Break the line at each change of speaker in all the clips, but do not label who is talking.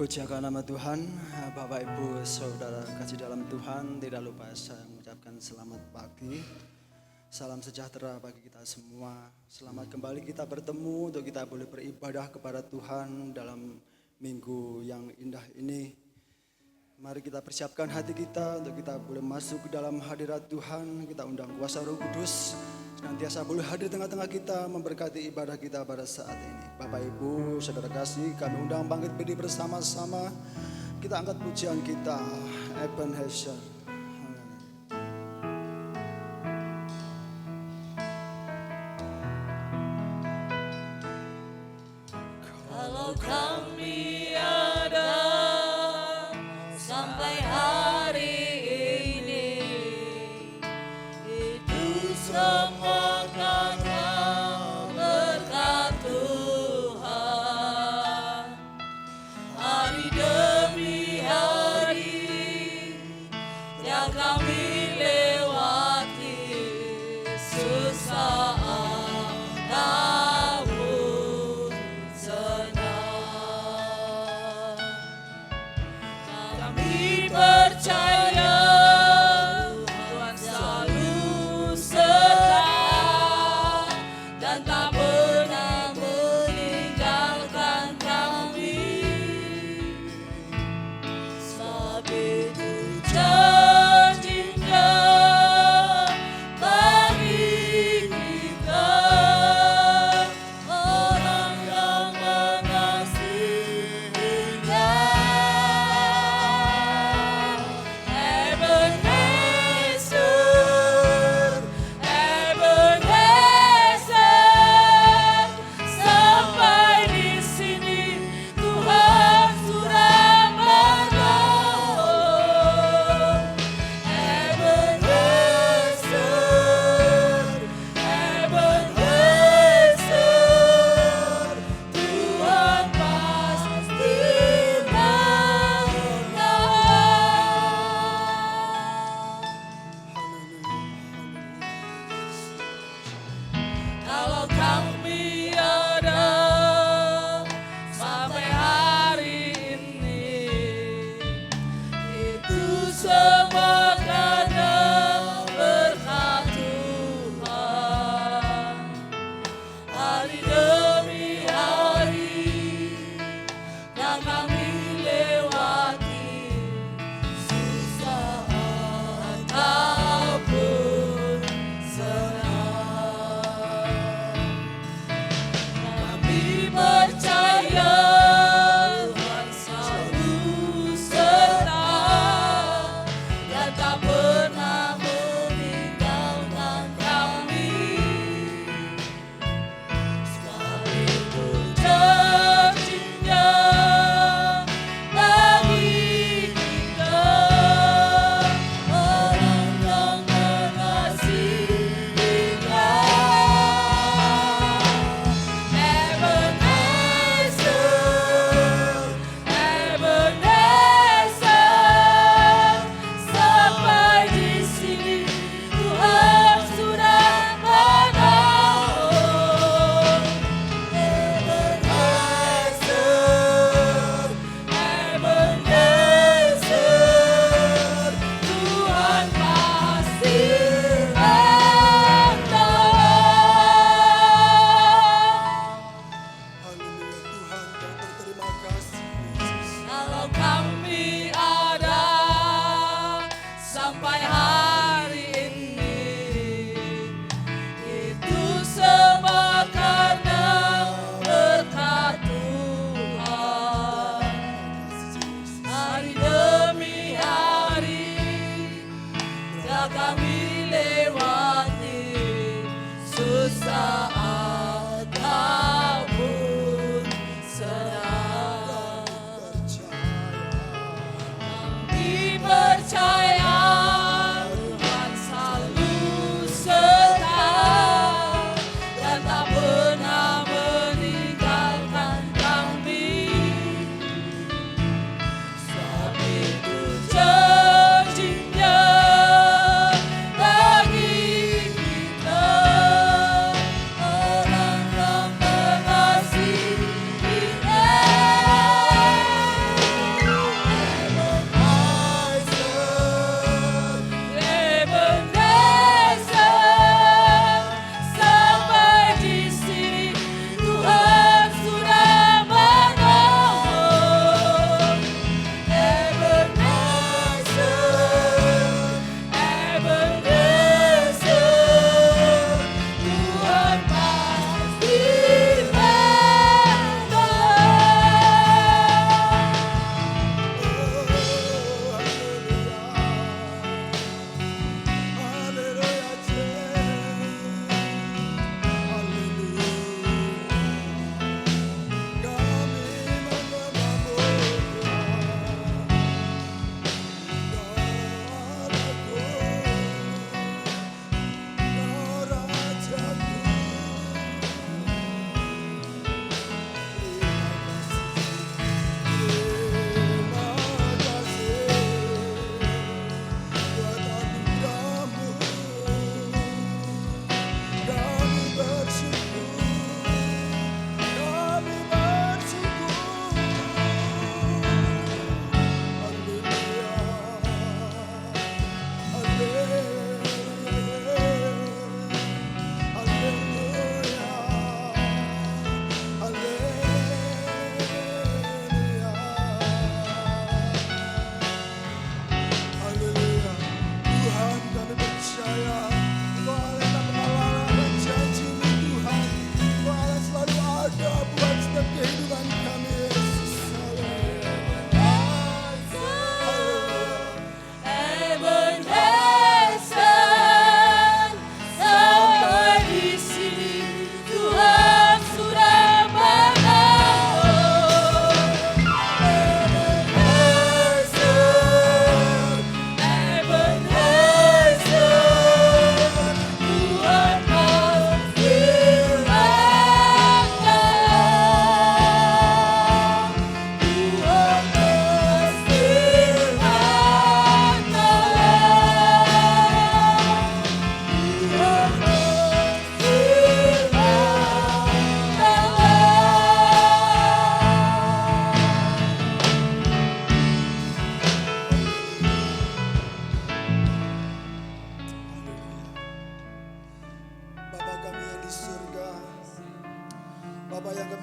Dipujiakan nama Tuhan, Bapak Ibu Saudara kasih dalam Tuhan. Tidak lupa saya mengucapkan selamat pagi, salam sejahtera bagi kita semua. Selamat kembali kita bertemu untuk kita boleh beribadah kepada Tuhan dalam minggu yang indah ini. Mari kita persiapkan hati kita untuk kita boleh masuk ke dalam hadirat Tuhan. Kita undang kuasa Roh Kudus senantiasa boleh hadir tengah-tengah kita, memberkati ibadah kita pada saat ini. Bapak Ibu Saudara kasih, kami undang bangkit berdiri bersama-sama. Kita angkat pujian kita, Ebenezer.
Kalau kami ada sampai hari ini, itu semua karena berkat Tuhan. Hari demi hari yang kami lewati susah namun senang. Kami percaya Tuhan selalu setia dan tak pernah meninggalkan kami. Sebab itu janjinya bagi kita orang yang mengasihinya. Ebenezer, Ebenezer, sampai di sini Tuhan sudah menolong. Ebenezer, Ebenezer, Tuhan pasti kalau kami ada sampai hari ini, itu semua karena berkat Tuhan. Hari demi hari yang kami lewati susah ataupun senang.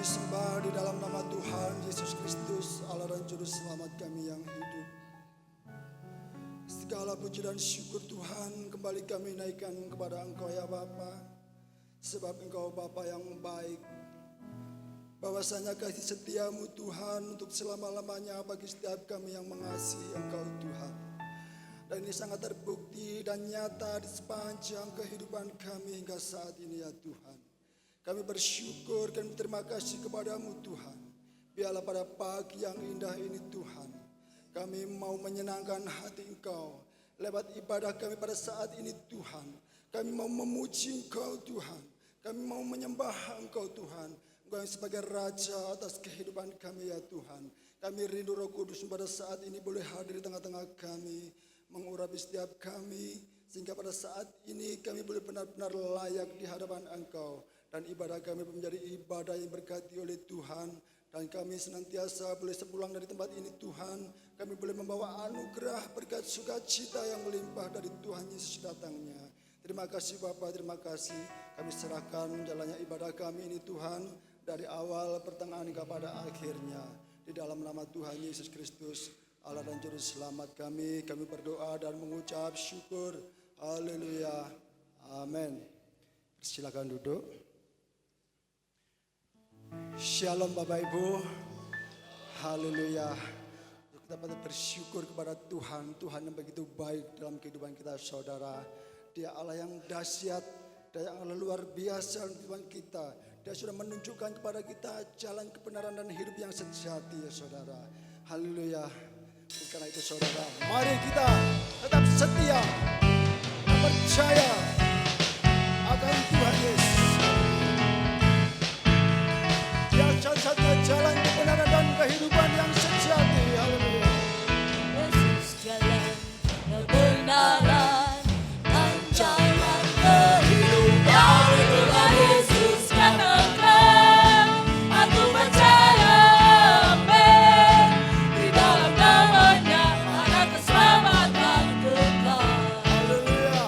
disembah di dalam nama Tuhan Yesus Kristus, Allah dan Juru Selamat kami yang hidup. Segala puji dan syukur Tuhan kembali kami naikkan kepada Engkau ya Bapa, sebab Engkau Bapa yang baik. Bahwasanya kasih setiamu Tuhan untuk selama-lamanya bagi setiap kami yang mengasihi Engkau Tuhan. Dan ini sangat terbukti dan nyata di sepanjang kehidupan kami hingga saat ini ya Tuhan. Kami bersyukur dan berterima kasih kepadamu Tuhan. Biarlah pada pagi yang indah ini Tuhan, kami mau menyenangkan hati Engkau lewat ibadah kami pada saat ini Tuhan. Kami mau memuji Engkau Tuhan. Kami mau menyembah Engkau Tuhan. Engkau yang sebagai Raja atas kehidupan kami ya Tuhan. Kami rindu Roh Kudus pada saat ini boleh hadir di tengah-tengah kami, mengurapi setiap kami, sehingga pada saat ini kami boleh benar-benar layak di hadapan Engkau. Dan ibadah kami menjadi ibadah yang berkati oleh Tuhan. Dan kami senantiasa boleh sepulang dari tempat ini Tuhan, kami boleh membawa anugerah berkat sukacita yang melimpah dari Tuhan Yesus datangnya. Terima kasih Bapa, terima kasih. Kami serahkan jalannya ibadah kami ini Tuhan, dari awal pertengahan hingga pada akhirnya. Di dalam nama Tuhan Yesus Kristus, Allah dan Juru Selamat kami berdoa dan mengucap syukur. Haleluya. Amin. Silakan duduk. Shalom Bapak Ibu. Haleluya. Kita patut bersyukur kepada Tuhan. Tuhan yang begitu baik dalam kehidupan kita saudara. Dia Allah yang dahsyat, Dia yang Allah luar biasa dalam kehidupan kita. Dia sudah menunjukkan kepada kita jalan kebenaran dan hidup yang sejati ya saudara. Haleluya. Karena itu saudara, mari kita tetap setia, kita percaya akan Tuhan Yesus. Dia satu-satunya jalan kebenaran dan kehidupan yang sejati. Haleluya.
Yesus jalan kebenaran dan jalan kehidupan. Itulah Yesus katakan, aku percaya, amin. Di dalam namanya ada keselamatan kekal.
Haleluya.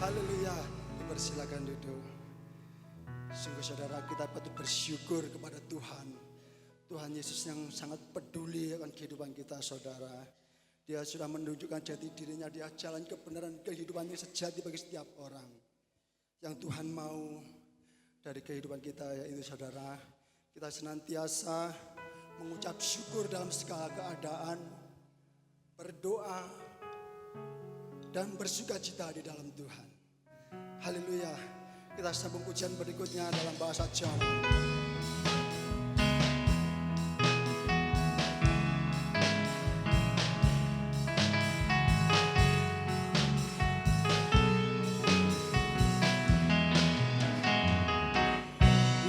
Haleluya. Dipersilakan duduk. Sungguh saudara, kita patut bersyukur kepada Tuhan. Tuhan Yesus yang sangat peduli akan kehidupan kita saudara. Dia sudah menunjukkan jati dirinya, dia jalan kebenaran kehidupan yang sejati bagi setiap orang. Yang Tuhan mau dari kehidupan kita yaitu saudara, kita senantiasa mengucap syukur dalam segala keadaan, berdoa, dan bersukacita di dalam Tuhan. Haleluya. Kita sambung pujian berikutnya dalam bahasa Jawa.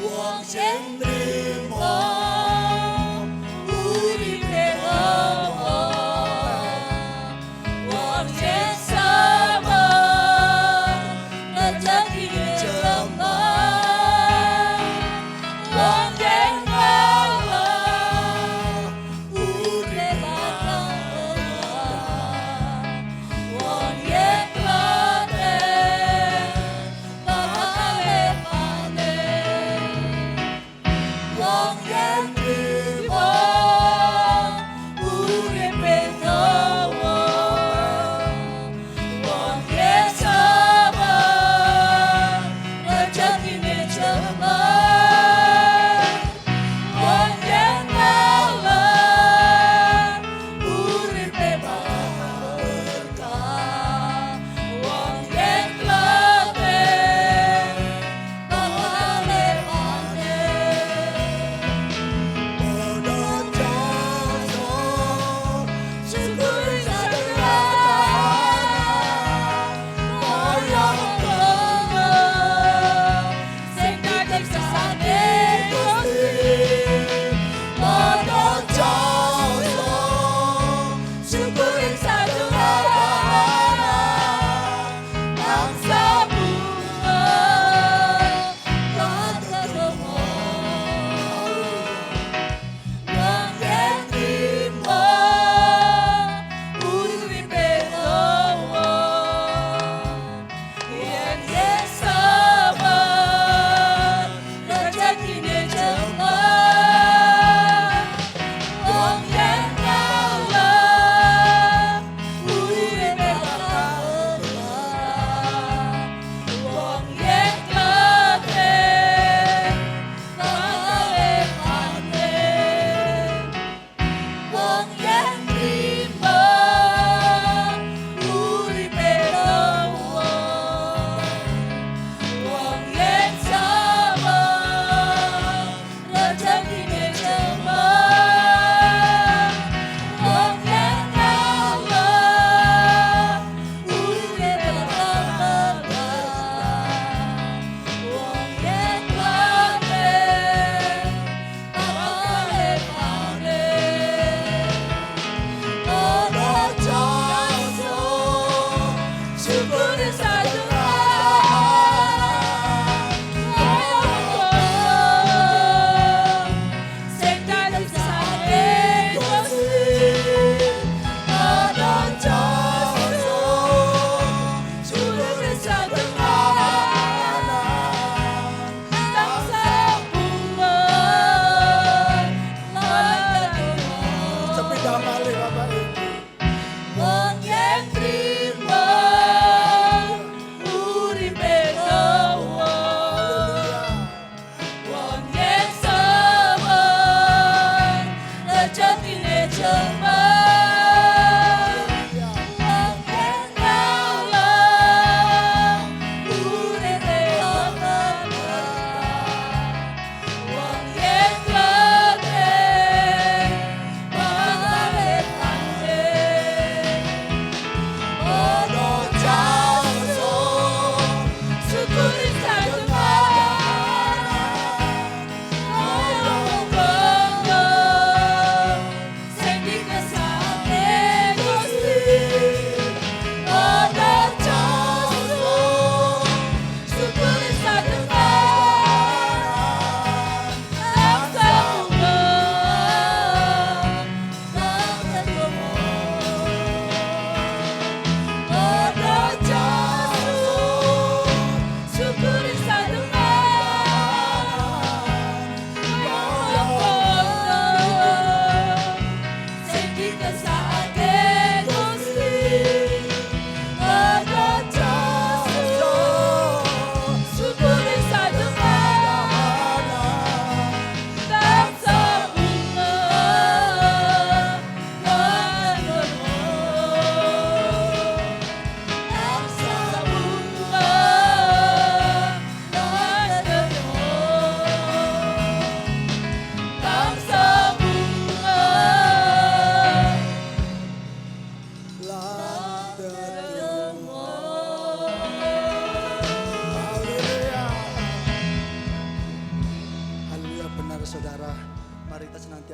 Wong sing nrimo uripe apa, wong sing sabar rezeki jembar, wong sing ngalah uripe bakal wong yen klaten bakal panen.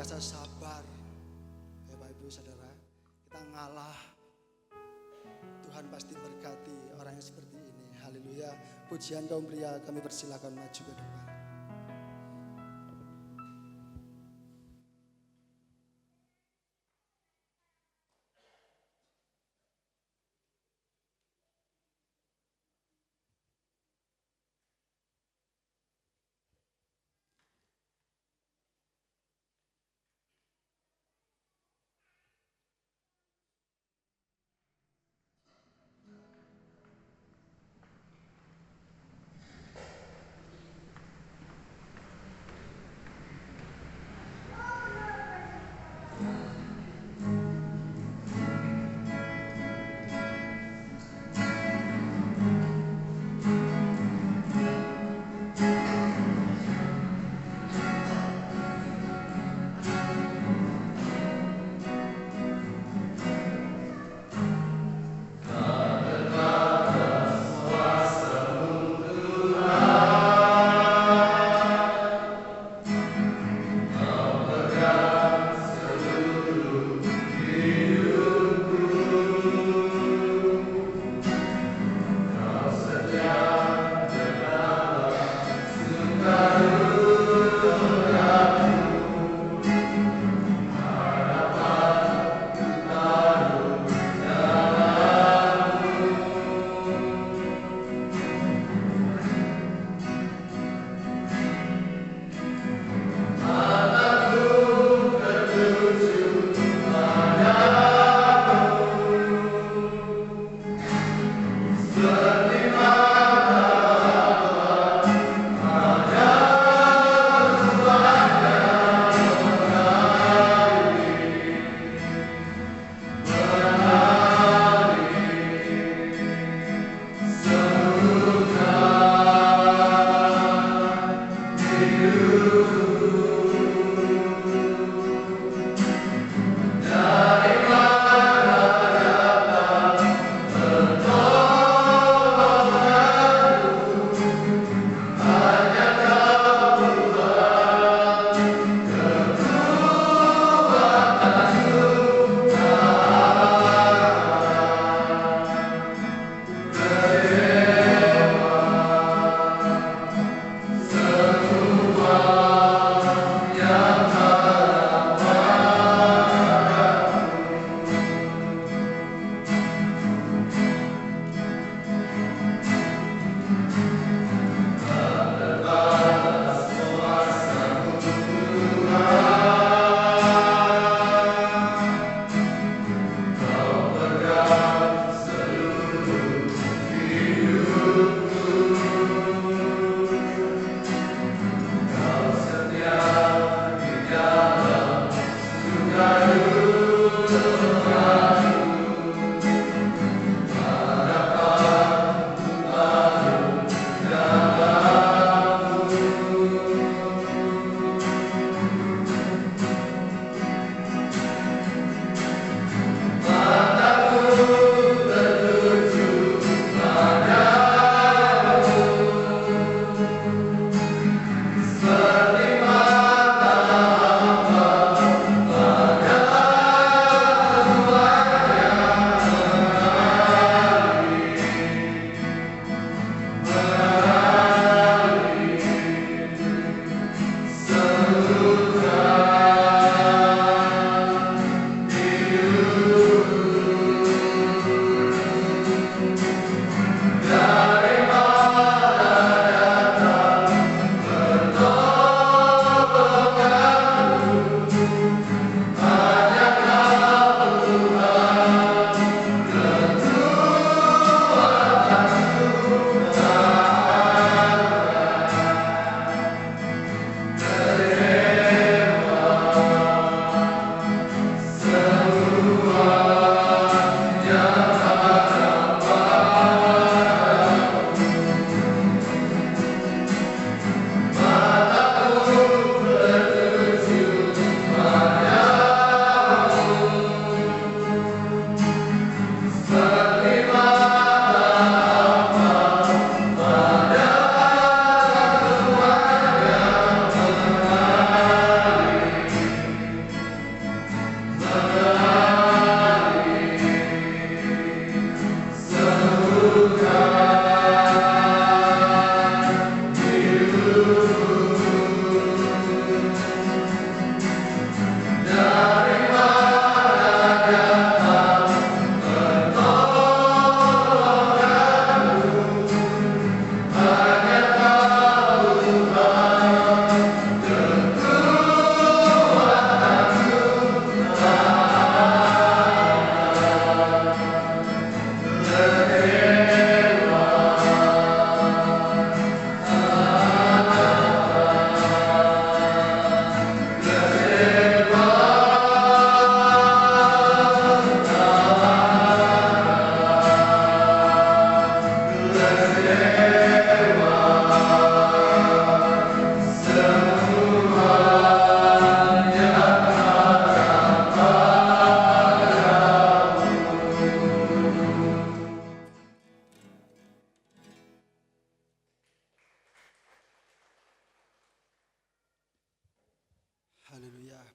senantiasa sabar. Ya Bapak Ibu Saudara, kita ngalah, Tuhan pasti berkati orang yang seperti ini. Haleluya. Pujian kaum pria kami persilakan maju ke depan.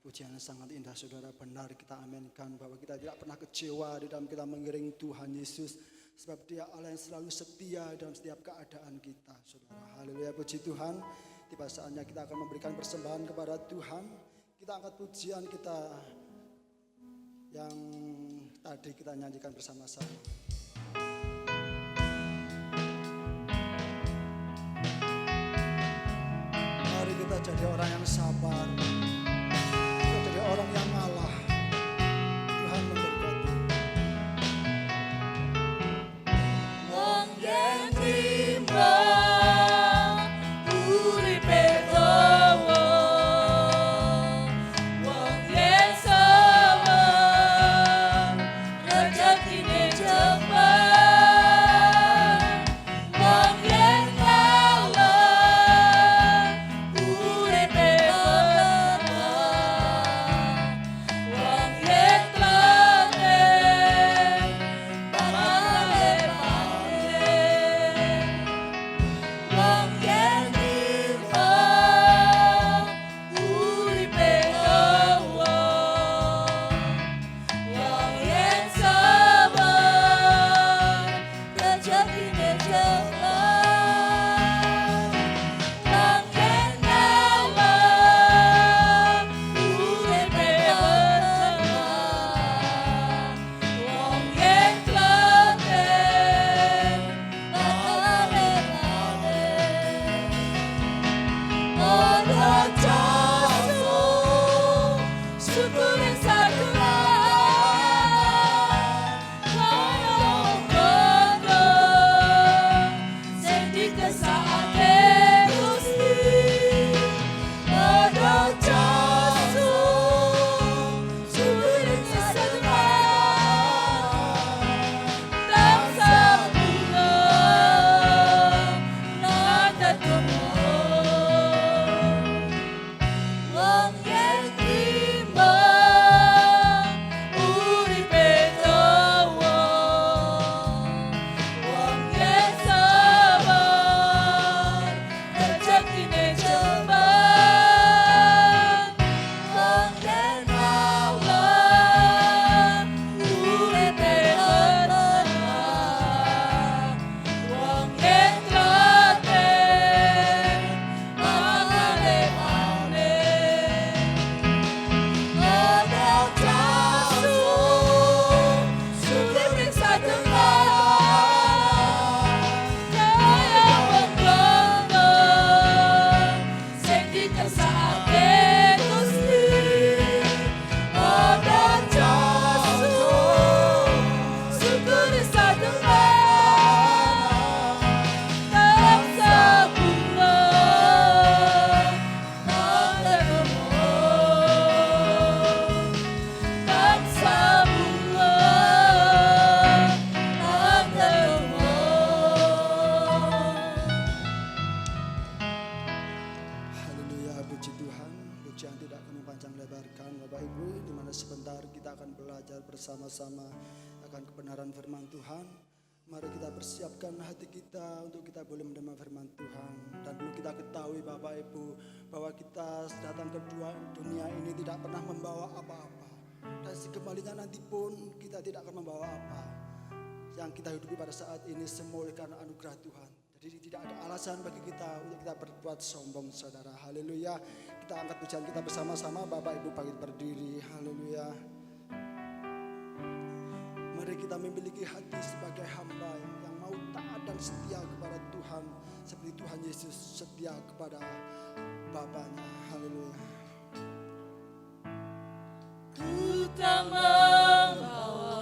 Pujian yang sangat indah saudara, benar kita aminkan bahwa kita tidak pernah kecewa di dalam kita mengiringi Tuhan Yesus. Sebab Dia Allah yang selalu setia dalam setiap keadaan kita saudara. Haleluya, puji Tuhan. Tiba saatnya kita akan memberikan persembahan kepada Tuhan. Kita angkat pujian kita yang tadi kita nyanyikan bersama-sama. Mari kita jadi orang yang sabar. Orang yang ngalah, Tuhan memberkati.
Wong yen trimo uripe dawa, wong yen sabar rejekine cepet, wong yen ngalah uripe
bersama-sama akan kebenaran firman Tuhan. Mari kita persiapkan hati kita untuk kita boleh menerima firman Tuhan. Dan dulu kita ketahui Bapak Ibu bahwa kita datang ke dunia ini tidak pernah membawa apa-apa. Dan sekembalinya nanti pun kita tidak akan membawa apa. Yang kita hidupi pada saat ini semua oleh karena anugerah Tuhan. Jadi tidak ada alasan bagi kita untuk kita berbuat sombong saudara. Haleluya. Kita angkat pujian kita bersama-sama. Bapak Ibu bangkit berdiri. Haleluya. Mari kita memiliki hati sebagai hamba yang mau taat dan setia kepada Tuhan. Seperti Tuhan Yesus setia kepada Bapaknya. Haleluya.
Ku tak membawa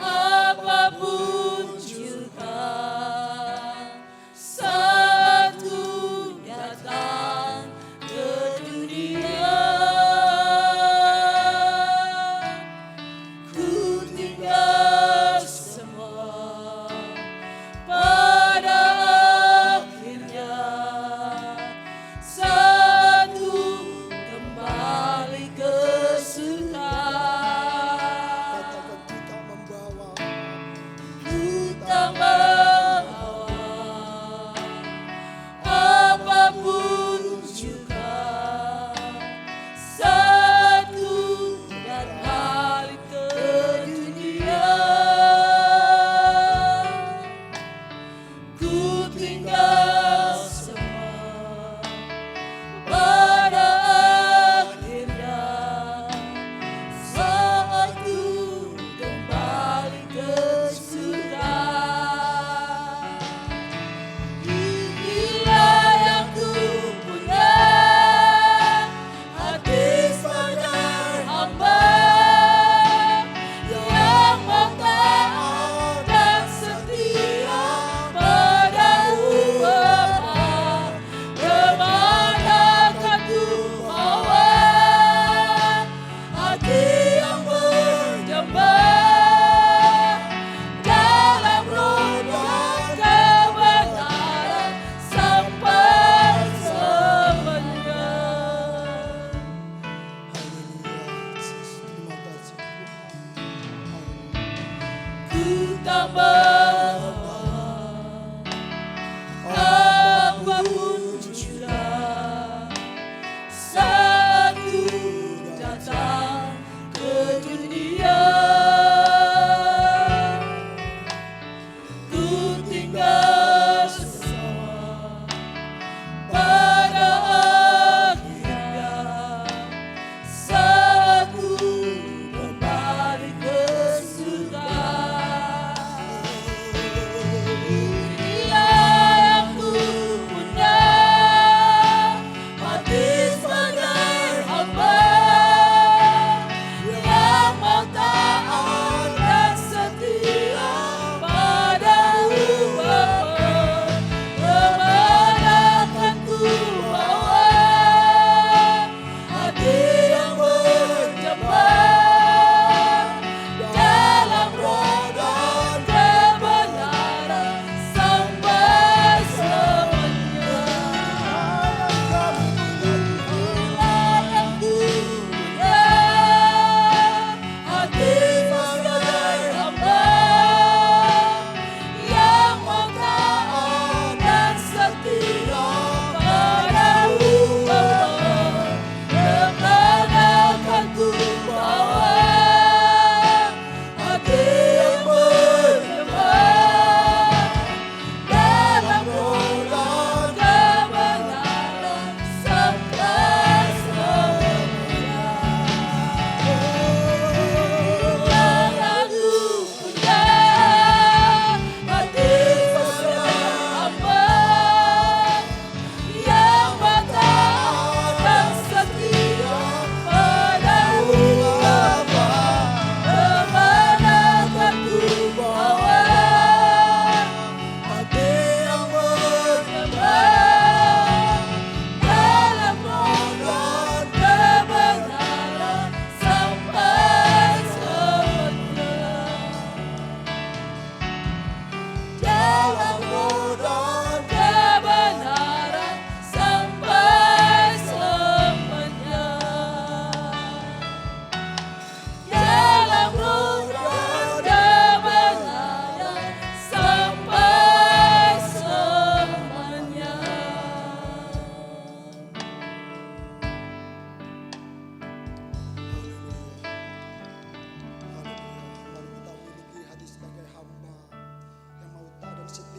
apapun juga saat ku datang ke dunia. Ku tinggal semua pada akhirnya saat ku kembali ke surga.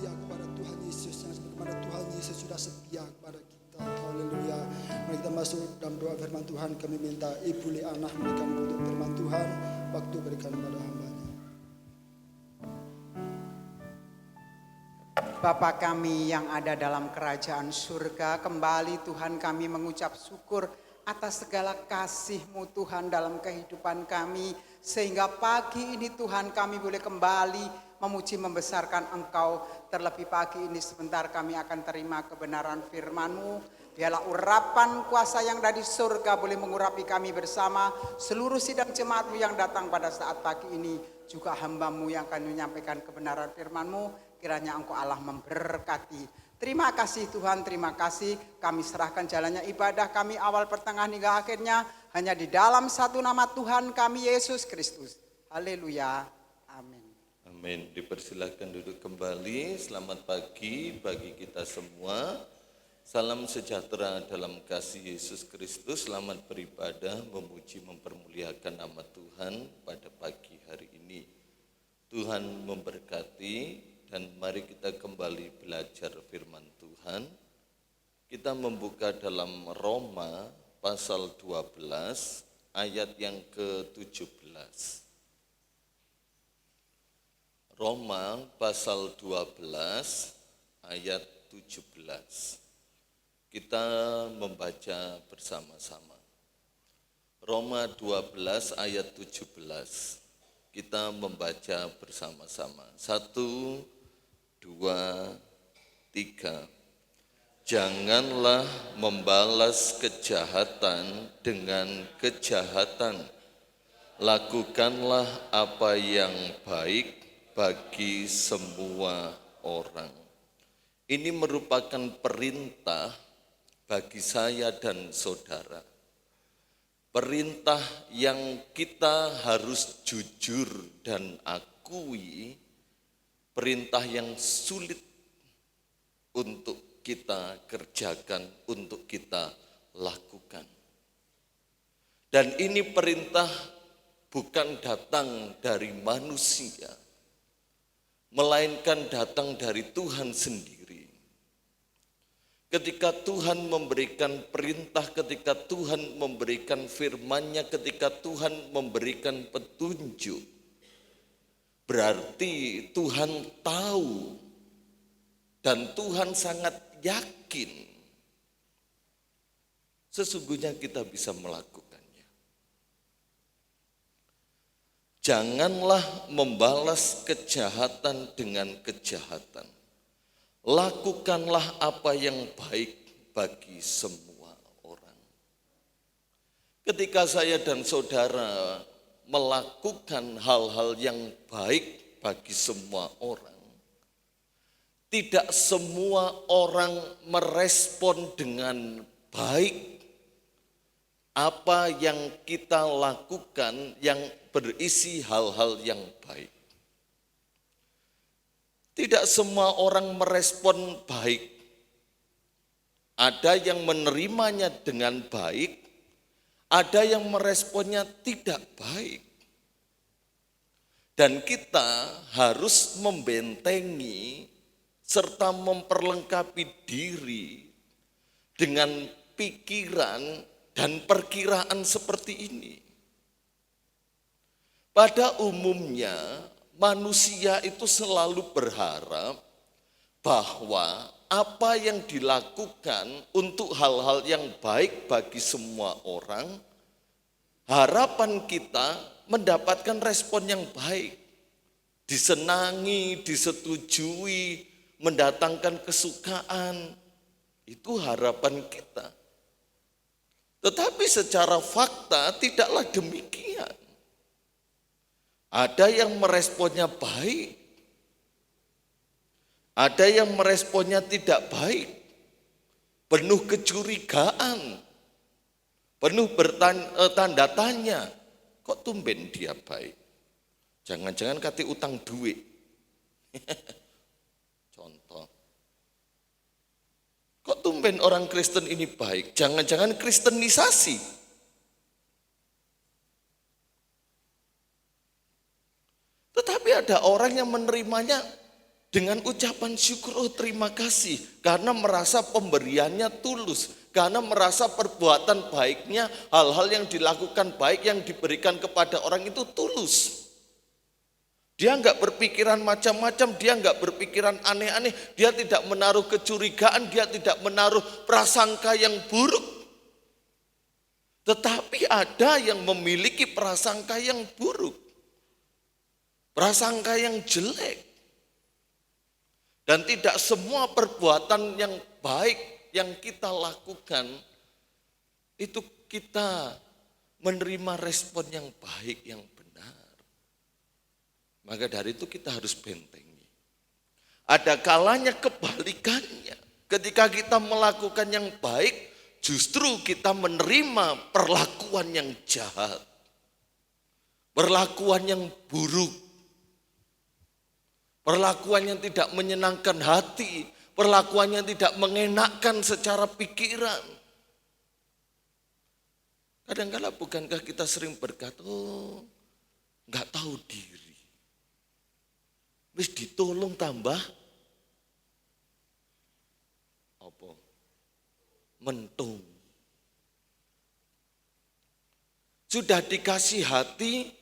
setia kepada Tuhan Yesus, yang sebagaimana Tuhan Yesus sudah setia kepada kita. Haleluya. Mari kita masuk dalam doa firman Tuhan. Kami minta Ibu Liana memberikan untuk firman Tuhan. Waktu berikan pada hamba-Nya.
Bapa kami yang ada dalam kerajaan surga, kembali Tuhan kami mengucap syukur atas segala kasih-Mu Tuhan dalam kehidupan kami. Sehingga pagi ini Tuhan kami boleh kembali memuji membesarkan Engkau. Terlebih pagi ini sebentar kami akan terima kebenaran firman-Mu. Biarlah urapan kuasa yang dari surga boleh mengurapi kami bersama. Seluruh sidang jemaat-Mu yang datang pada saat pagi ini. Juga hamba-Mu yang akan menyampaikan kebenaran firman-Mu. Kiranya Engkau Allah memberkati. Terima kasih Tuhan, terima kasih. Kami serahkan jalannya ibadah kami awal pertengahan hingga akhirnya. Hanya di dalam satu nama Tuhan kami Yesus Kristus. Haleluya. Amin.
Amin. Dipersilahkan duduk kembali. Selamat pagi bagi kita semua. Salam sejahtera dalam kasih Yesus Kristus. Selamat beribadah, memuji, mempermuliakan nama Tuhan pada pagi hari ini. Tuhan memberkati. Dan mari kita kembali belajar firman Tuhan. Kita membuka dalam Roma pasal 12 ayat yang ke-17. Roma pasal 12 ayat 17. Kita membaca bersama-sama. Roma 12 ayat 17. Kita membaca bersama-sama. 1, 2, 3. Janganlah membalas kejahatan dengan kejahatan. Lakukanlah apa yang baik bagi semua orang. Ini merupakan perintah bagi saya dan saudara. Perintah yang kita harus jujur dan akui. Perintah yang sulit untuk kita kerjakan, untuk kita lakukan. Dan ini perintah bukan datang dari manusia, melainkan datang dari Tuhan sendiri. Ketika Tuhan memberikan perintah, ketika Tuhan memberikan firman-Nya, ketika Tuhan memberikan petunjuk, berarti Tuhan tahu dan Tuhan sangat yakin sesungguhnya kita bisa melakukannya. Janganlah membalas kejahatan dengan kejahatan. Lakukanlah apa yang baik bagi semua orang. Ketika saya dan saudara melakukan hal-hal yang baik bagi semua orang, tidak semua orang merespon dengan baik apa yang kita lakukan yang berisi hal-hal yang baik. Tidak semua orang merespon baik. Ada yang menerimanya dengan baik, ada yang meresponnya tidak baik. Dan kita harus membentengi serta memperlengkapi diri dengan pikiran dan perkiraan seperti ini. Pada umumnya manusia itu selalu berharap bahwa apa yang dilakukan untuk hal-hal yang baik bagi semua orang, harapan kita mendapatkan respon yang baik, disenangi, disetujui, mendatangkan kesukaan. Itu harapan kita. Tetapi secara fakta tidaklah demikian. Ada yang meresponnya baik, ada yang meresponnya tidak baik, penuh kecurigaan, penuh bertanda tanya. Kok tumben dia baik? Jangan-jangan kate utang duit. Contoh. Kok tumben orang Kristen ini baik? Jangan-jangan kristenisasi. Tetapi ada orang yang menerimanya dengan ucapan syukur, oh terima kasih, karena merasa pemberiannya tulus, karena merasa perbuatan baiknya, hal-hal yang dilakukan baik yang diberikan kepada orang itu tulus. Dia enggak berpikiran macam-macam, dia enggak berpikiran aneh-aneh, dia tidak menaruh kecurigaan, dia tidak menaruh prasangka yang buruk. Tetapi ada yang memiliki prasangka yang buruk, prasangka yang jelek. Dan tidak semua perbuatan yang baik yang kita lakukan, itu kita menerima respon yang baik, yang benar. Maka dari itu kita harus bentengi. Ada kalanya kebalikannya. Ketika kita melakukan yang baik, justru kita menerima perlakuan yang jahat. Perlakuan yang buruk. Perlakuan yang tidak menyenangkan hati, perlakuan yang tidak mengenakkan secara pikiran. Kadang-kadang bukankah kita sering berkata, oh enggak tahu diri. Wis ditolong tambah apa? Mentung. Sudah dikasih hati,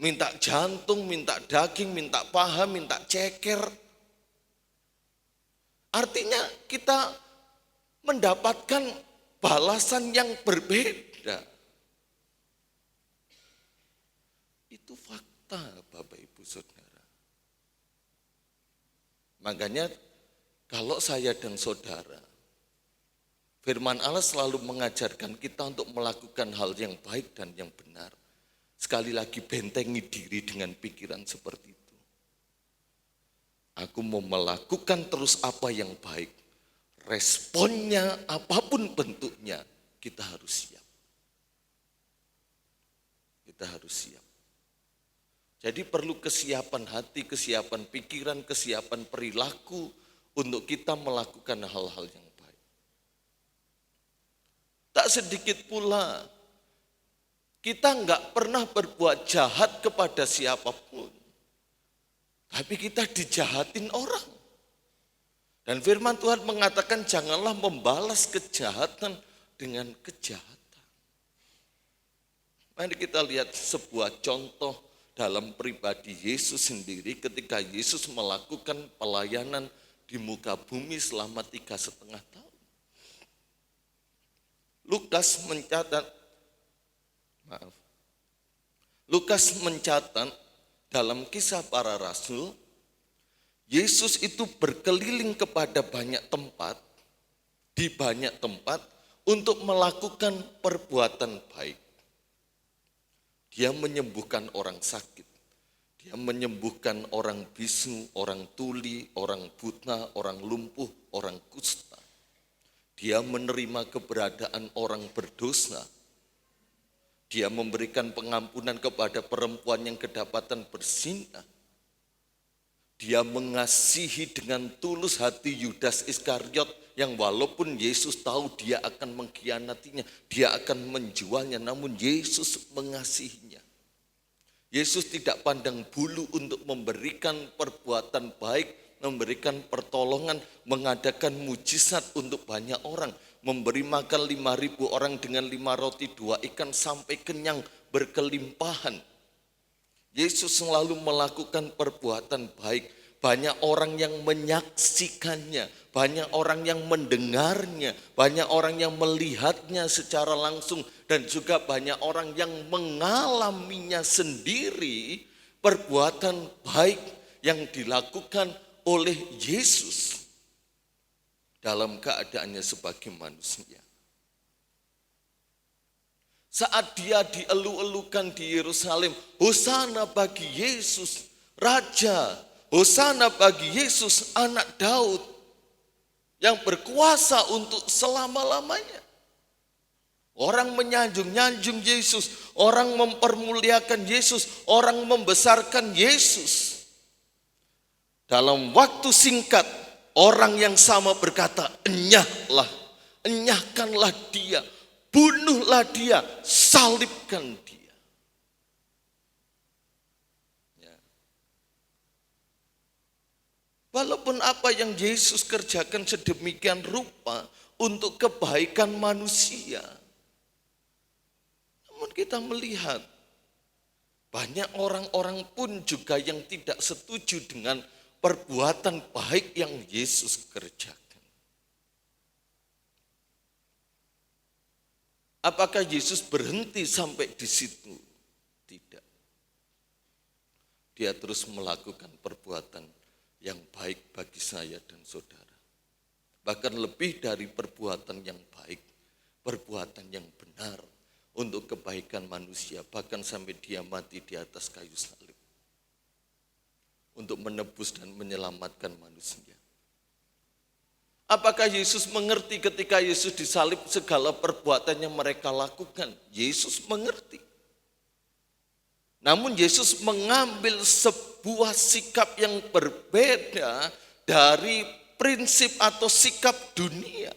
minta jantung, minta daging, minta paha, minta ceker. Artinya kita mendapatkan balasan yang berbeda. Itu fakta Bapak Ibu Saudara. Makanya kalau saya dan saudara, firman Allah selalu mengajarkan kita untuk melakukan hal yang baik dan yang benar. Sekali lagi bentengi diri dengan pikiran seperti itu. Aku mau melakukan terus apa yang baik. Responnya apapun bentuknya, kita harus siap. Kita harus siap. Jadi perlu kesiapan hati, kesiapan pikiran, kesiapan perilaku untuk kita melakukan hal-hal yang baik. Tak sedikit pula kita enggak pernah berbuat jahat kepada siapapun. Tapi kita dijahatin orang. Dan firman Tuhan mengatakan janganlah membalas kejahatan dengan kejahatan. Mari kita lihat sebuah contoh dalam pribadi Yesus sendiri ketika Yesus melakukan pelayanan di muka bumi selama 3,5 tahun. Lukas mencatat dalam Kisah Para Rasul, Yesus itu berkeliling kepada banyak tempat, di banyak tempat untuk melakukan perbuatan baik. Dia menyembuhkan orang sakit, dia menyembuhkan orang bisu, orang tuli, orang buta, orang lumpuh, orang kusta. Dia menerima keberadaan orang berdosa. Dia memberikan pengampunan kepada perempuan yang kedapatan berzinah. Dia mengasihi dengan tulus hati Yudas Iskariot yang walaupun Yesus tahu dia akan mengkhianatinya, dia akan menjualnya, namun Yesus mengasihinya. Yesus tidak pandang bulu untuk memberikan perbuatan baik, memberikan pertolongan, mengadakan mujizat untuk banyak orang. Memberi makan 5.000 orang dengan 5 roti 2 ikan sampai kenyang berkelimpahan. Yesus selalu melakukan perbuatan baik. Banyak orang yang menyaksikannya, banyak orang yang mendengarnya, banyak orang yang melihatnya secara langsung, dan juga banyak orang yang mengalaminya sendiri perbuatan baik yang dilakukan oleh Yesus dalam keadaannya sebagai manusia. Saat dia dielu-elukan di Yerusalem, Hosana bagi Yesus, Raja, Hosana bagi Yesus, anak Daud, yang berkuasa untuk selama-lamanya. Orang menyanjung-nyanjung Yesus, orang mempermuliakan Yesus, orang membesarkan Yesus. Dalam waktu singkat, orang yang sama berkata, enyahkanlah dia, bunuhlah dia, salibkan dia. Ya. Walaupun apa yang Yesus kerjakan sedemikian rupa untuk kebaikan manusia. Namun kita melihat banyak orang-orang pun juga yang tidak setuju dengan perbuatan baik yang Yesus kerjakan. Apakah Yesus berhenti sampai di situ? Tidak. Dia terus melakukan perbuatan yang baik bagi saya dan saudara. Bahkan lebih dari perbuatan yang baik, perbuatan yang benar untuk kebaikan manusia, bahkan sampai dia mati di atas kayu salib untuk menebus dan menyelamatkan manusia. Apakah Yesus mengerti ketika Yesus disalib segala perbuatan yang mereka lakukan? Yesus mengerti. Namun Yesus mengambil sebuah sikap yang berbeda dari prinsip atau sikap dunia.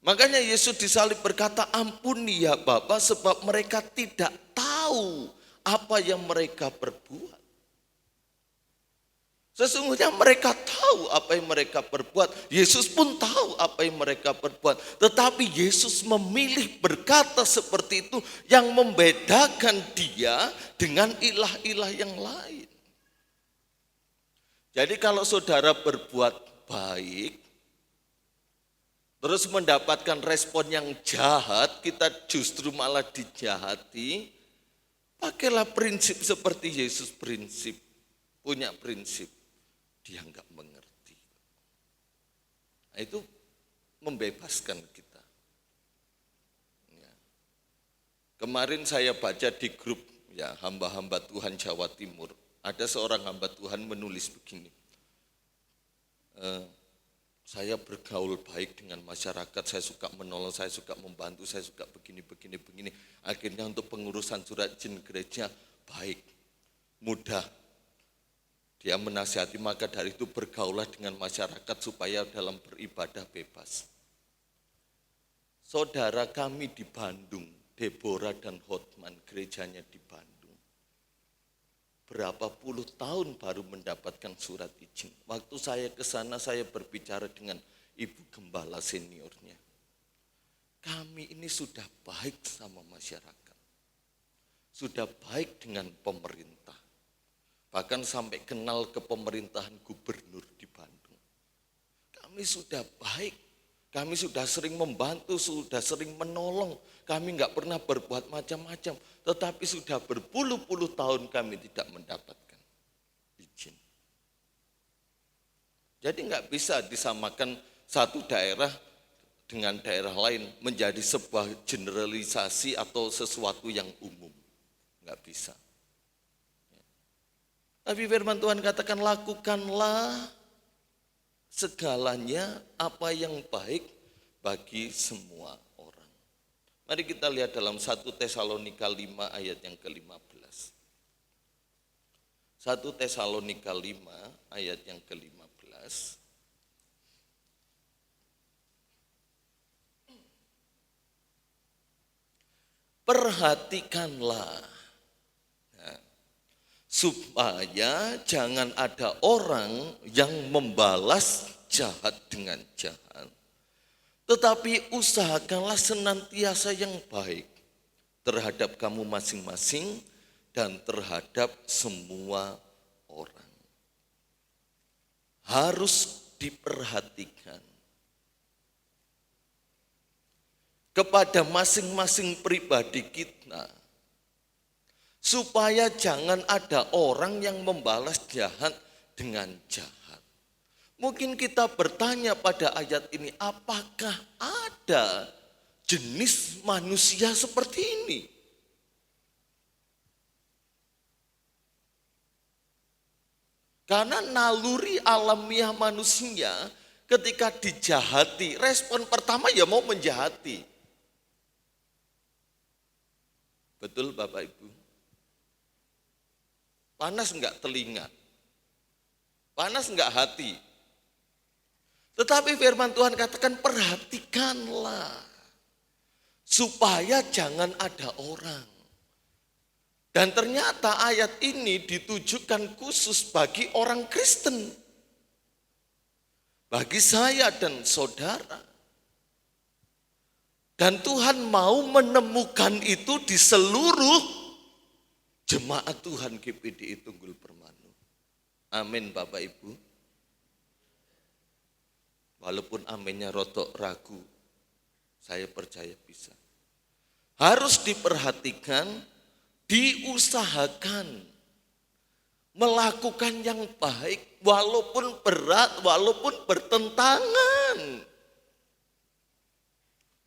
Makanya Yesus disalib berkata, ampuni ya Bapa, sebab mereka tidak tahu apa yang mereka perbuat. Sesungguhnya mereka tahu apa yang mereka perbuat. Yesus pun tahu apa yang mereka perbuat. Tetapi Yesus memilih berkata seperti itu yang membedakan dia dengan ilah-ilah yang lain. Jadi kalau saudara berbuat baik, terus mendapatkan respon yang jahat, kita justru malah dijahati, pakailah prinsip seperti Yesus punya prinsip. Dia enggak mengerti. Nah, itu membebaskan kita. Ya. Kemarin saya baca di grup ya hamba-hamba Tuhan Jawa Timur. Ada seorang hamba Tuhan menulis begini. Saya bergaul baik dengan masyarakat, saya suka menolong, saya suka membantu, saya suka begini. Akhirnya untuk pengurusan surat izin gereja baik, mudah. Dia menasihati, maka dari itu bergaulah dengan masyarakat supaya dalam beribadah bebas. Saudara kami di Bandung, Deborah dan Hotman, gerejanya di Bandung. Berapa puluh tahun baru mendapatkan surat izin. Waktu saya ke sana, saya berbicara dengan ibu gembala seniornya. Kami ini sudah baik sama masyarakat. Sudah baik dengan pemerintah. Bahkan sampai kenal ke pemerintahan gubernur di Bandung. Kami sudah baik, kami sudah sering membantu, sudah sering menolong. Kami enggak pernah berbuat macam-macam. Tetapi sudah berpuluh-puluh tahun kami tidak mendapatkan izin. Jadi enggak bisa disamakan satu daerah dengan daerah lain menjadi sebuah generalisasi atau sesuatu yang umum. Enggak bisa. Tapi firman Tuhan katakan, lakukanlah segalanya apa yang baik bagi semua orang. Mari kita lihat dalam 1 Tesalonika 5 ayat yang ke-15. 1 Tesalonika 5 ayat yang ke-15. Perhatikanlah supaya jangan ada orang yang membalas jahat dengan jahat. Tetapi usahakanlah senantiasa yang baik terhadap kamu masing-masing dan terhadap semua orang. Harus diperhatikan. Kepada masing-masing pribadi kita. Supaya jangan ada orang yang membalas jahat dengan jahat. Mungkin kita bertanya pada ayat ini, apakah ada jenis manusia seperti ini? Karena naluri alamiah manusia ketika dijahati, respon pertama ya mau menjahati. Betul Bapak Ibu? Panas enggak telinga? Panas enggak hati? Tetapi firman Tuhan katakan perhatikanlah. Supaya jangan ada orang Dan ternyata ayat ini ditujukan khusus bagi orang Kristen. Bagi saya dan saudara. Dan Tuhan mau menemukan itu di seluruh jemaat Tuhan GPDI Tunggul Permanu. Amin Bapak Ibu. Walaupun aminnya rotok ragu, saya percaya bisa. Harus diperhatikan, diusahakan, melakukan yang baik, walaupun berat, walaupun bertentangan.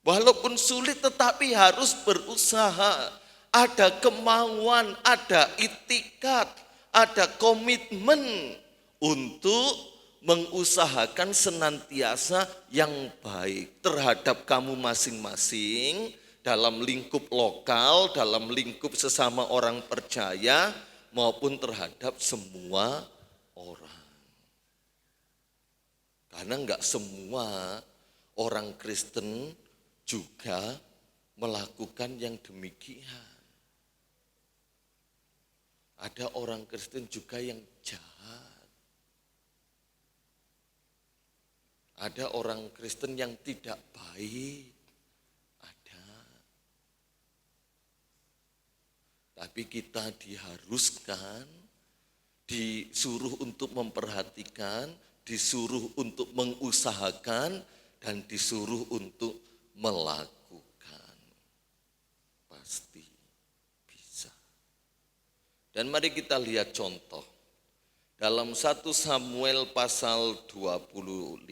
Walaupun sulit tetapi harus berusaha. Ada kemauan, ada itikat, ada komitmen untuk mengusahakan senantiasa yang baik terhadap kamu masing-masing dalam lingkup lokal, dalam lingkup sesama orang percaya maupun terhadap semua orang. Karena enggak semua orang Kristen juga melakukan yang demikian. Ada orang Kristen juga yang jahat. Ada orang Kristen yang tidak baik. Ada. Tapi kita diharuskan, disuruh untuk memperhatikan, disuruh untuk mengusahakan, dan disuruh untuk melakukan. Pasti bisa. Dan mari kita lihat contoh. Dalam 1 Samuel pasal 25.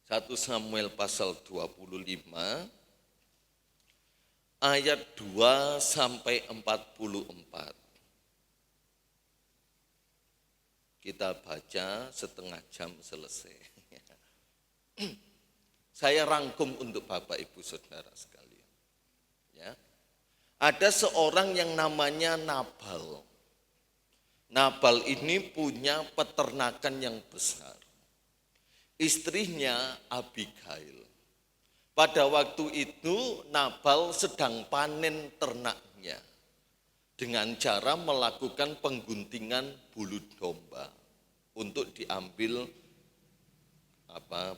1 Samuel pasal 25 ayat 2 sampai 44. Kita baca setengah jam selesai. Saya rangkum untuk Bapak Ibu Saudara sekalian. Ya. Ada seorang yang namanya Nabal. Nabal ini punya peternakan yang besar. Istrinya Abigail. Pada waktu itu Nabal sedang panen ternaknya dengan cara melakukan pengguntingan bulu domba untuk diambil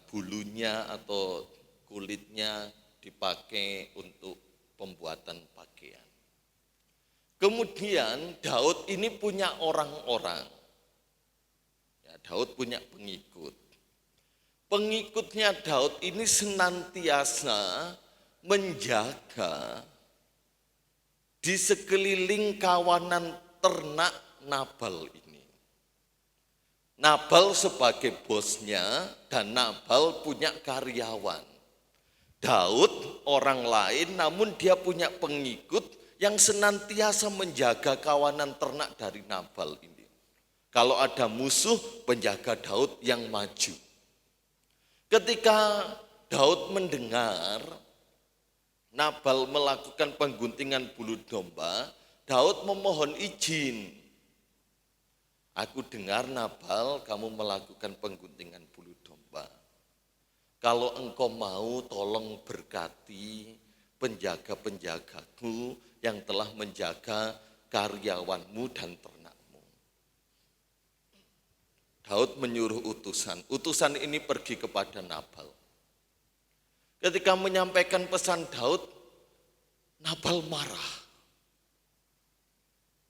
bulunya atau kulitnya dipakai untuk pembuatan pakaian. Kemudian Daud ini punya orang-orang. Ya, Daud punya pengikut. Pengikutnya Daud ini senantiasa menjaga di sekeliling kawanan ternak Nabal ini. Nabal sebagai bosnya dan Nabal punya karyawan. Daud orang lain namun dia punya pengikut yang senantiasa menjaga kawanan ternak dari Nabal ini. Kalau ada musuh, penjaga Daud yang maju. Ketika Daud mendengar Nabal melakukan pengguntingan bulu domba, Daud memohon izin. Aku dengar Nabal kamu melakukan pengguntingan bulu domba. Kalau engkau mau tolong berkati penjaga-penjagaku yang telah menjaga karyawanmu dan ternakmu. Daud menyuruh utusan. Utusan ini pergi kepada Nabal. Ketika menyampaikan pesan Daud, Nabal marah.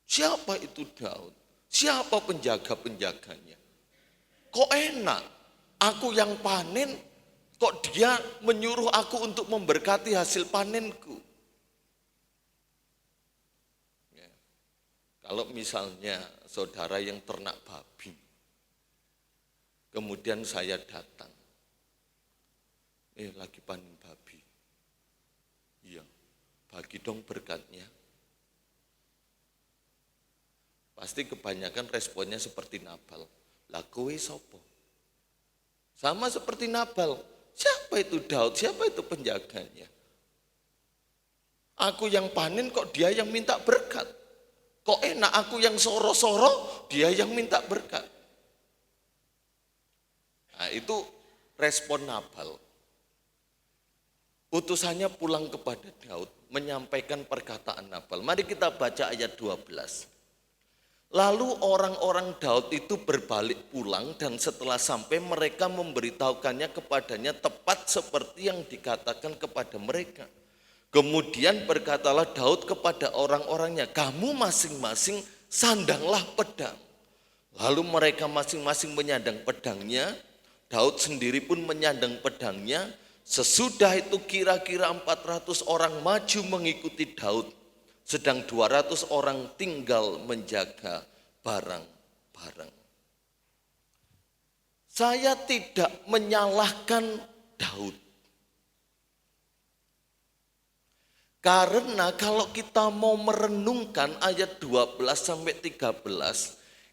Siapa itu Daud? Siapa penjaga-penjaganya? Kok enak? Aku yang panen, kok dia menyuruh aku untuk memberkati hasil panenku? Ya. Kalau misalnya saudara yang ternak babi, kemudian saya datang, lagi panen babi. Iya, bagi dong berkatnya. Pasti kebanyakan responnya seperti Nabal. Lah kowe sopo? Sama seperti Nabal. Siapa itu Daud? Siapa itu penjaganya? Aku yang panen kok dia yang minta berkat. Kok enak aku yang soro-soro, dia yang minta berkat. Nah itu respon Nabal. utusannya pulang kepada Daud, menyampaikan perkataan Nabal. Mari kita baca ayat 12. Lalu orang-orang Daud itu berbalik pulang dan setelah sampai mereka memberitahukannya kepadanya tepat seperti yang dikatakan kepada mereka. Kemudian berkatalah Daud kepada orang-orangnya, kamu masing-masing sandanglah pedang. Lalu mereka masing-masing menyandang pedangnya, Daud sendiri pun menyandang pedangnya. Sesudah itu kira-kira 400 orang maju mengikuti Daud. Sedang 200 orang tinggal menjaga barang-barang. Saya tidak menyalahkan Daud. Karena kalau kita mau merenungkan ayat 12 sampai 13,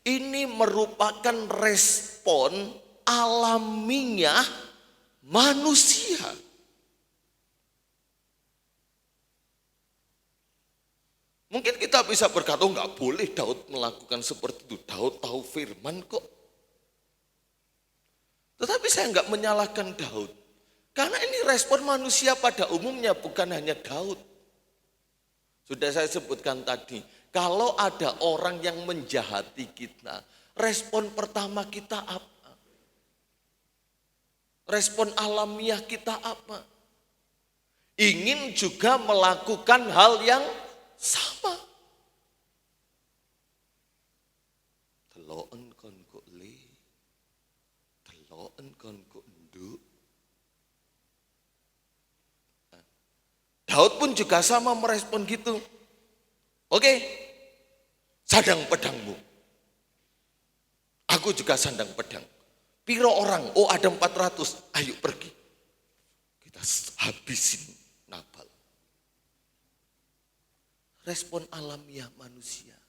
ini merupakan respon alamiah manusia. Mungkin kita bisa berkata, oh, enggak boleh Daud melakukan seperti itu. Daud tahu firman kok. Tetapi saya enggak menyalahkan Daud. Karena ini respon manusia pada umumnya, bukan hanya Daud. Sudah saya sebutkan tadi, kalau ada orang yang menjahati kita, respon pertama kita apa? Respon alamiah kita apa? Ingin juga melakukan hal yang sama. Deloken kon kok le. Deloken kon kok nduk. Daud pun juga sama merespon gitu. Oke, sandang pedangmu. Aku juga sandang pedang. Piro orang? Oh, ada 400. Ayo pergi. Kita habisin Nabal. Respon alamiah manusia.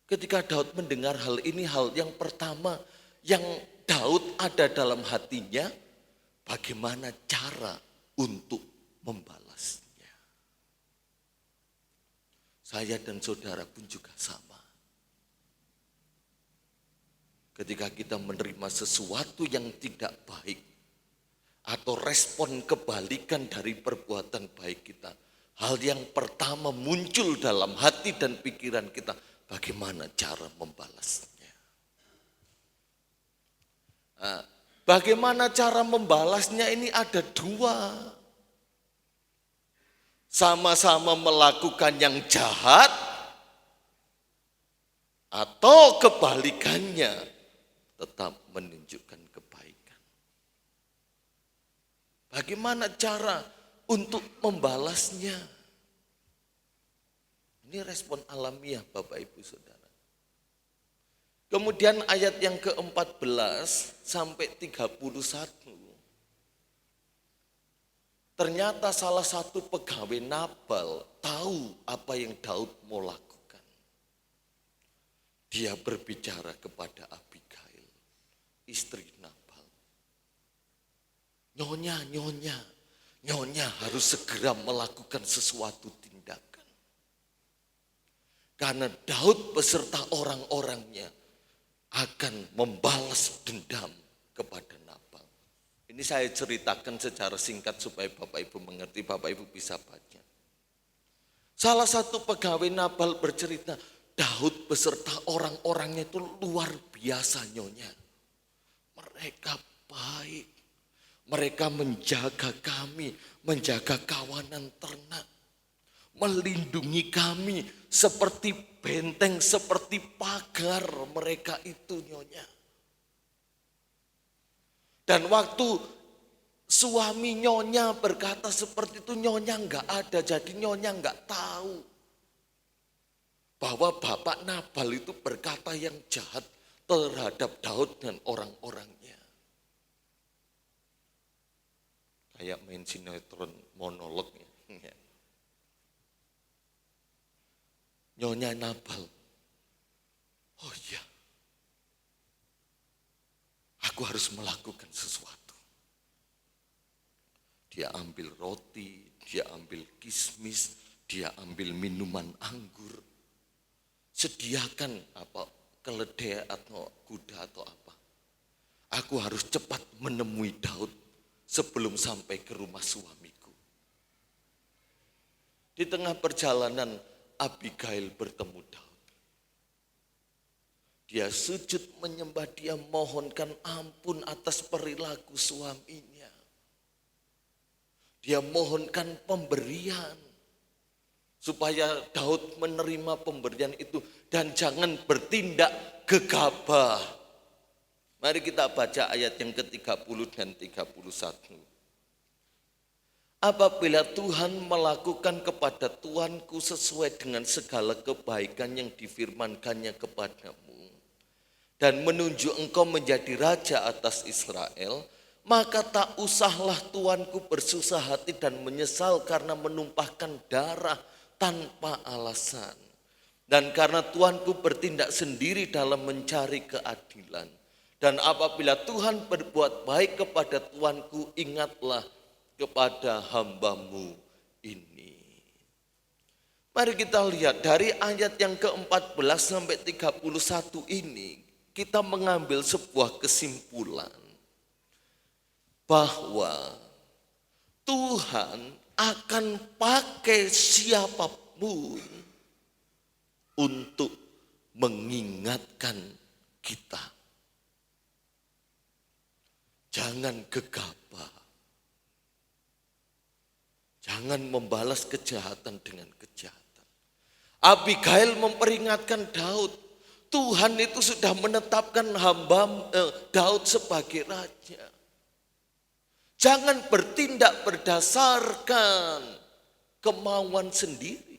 Ketika Daud mendengar hal ini, hal yang pertama yang Daud ada dalam hatinya, bagaimana cara untuk membalasnya. Saya dan saudara pun juga sama. Ketika kita menerima sesuatu yang tidak baik, atau respon kebalikan dari perbuatan baik kita, hal yang pertama muncul dalam hati dan pikiran kita, bagaimana cara membalasnya. Nah, bagaimana cara membalasnya ini ada dua. Sama-sama melakukan yang jahat, atau kebalikannya, tetap menunjukkan kebaikan. Bagaimana cara untuk membalasnya? Ini respon alamiah Bapak Ibu Saudara. Kemudian ayat yang ke-14 sampai 31. Ternyata salah satu pegawai Nabal tahu apa yang Daud mau lakukan. Dia berbicara kepada Abigail, istri Nabal. Nyonya harus segera melakukan sesuatu tindakan. Karena Daud beserta orang-orangnya akan membalas dendam kepada Nabal. Ini saya ceritakan secara singkat supaya Bapak Ibu mengerti, Bapak Ibu bisa baca. Salah satu pegawai Nabal bercerita, Daud beserta orang-orangnya itu luar biasa nyonya. Mereka baik. Mereka menjaga kami, menjaga kawanan ternak. Melindungi kami seperti benteng, seperti pagar mereka itu nyonya. Dan waktu suami nyonya berkata seperti itu, nyonya enggak ada, jadi nyonya enggak tahu. Bahwa bapak Nabal itu berkata yang jahat terhadap Daud dan orang-orangnya. Kayak main sinetron monolognya. Nyonya Nabal, oh iya, aku harus melakukan sesuatu. Dia ambil roti, dia ambil kismis, dia ambil minuman anggur. Sediakan apa keledai atau kuda atau apa. Aku harus cepat menemui Daud sebelum sampai ke rumah suamiku. Di tengah perjalanan Abigail bertemu Daud. Dia sujud menyembah, dia mohonkan ampun atas perilaku suaminya. Dia mohonkan pemberian supaya Daud menerima pemberian itu dan jangan bertindak gegabah. Mari kita baca ayat yang ke-30 dan 31. Apabila Tuhan melakukan kepada tuanku sesuai dengan segala kebaikan yang difirmankannya kepadamu dan menunjuk engkau menjadi raja atas Israel, maka tak usahlah tuanku bersusah hati dan menyesal karena menumpahkan darah tanpa alasan. Dan karena tuanku bertindak sendiri dalam mencari keadilan. Dan apabila Tuhan berbuat baik kepada tuanku, ingatlah kepada hambamu ini. Mari kita lihat dari ayat yang ke-14 sampai 31 ini, kita mengambil sebuah kesimpulan bahwa Tuhan akan pakai siapapun untuk mengingatkan kita. Jangan gegabah. Jangan membalas kejahatan dengan kejahatan. Abigail memperingatkan Daud, Tuhan itu sudah menetapkan Daud sebagai raja. Jangan bertindak berdasarkan kemauan sendiri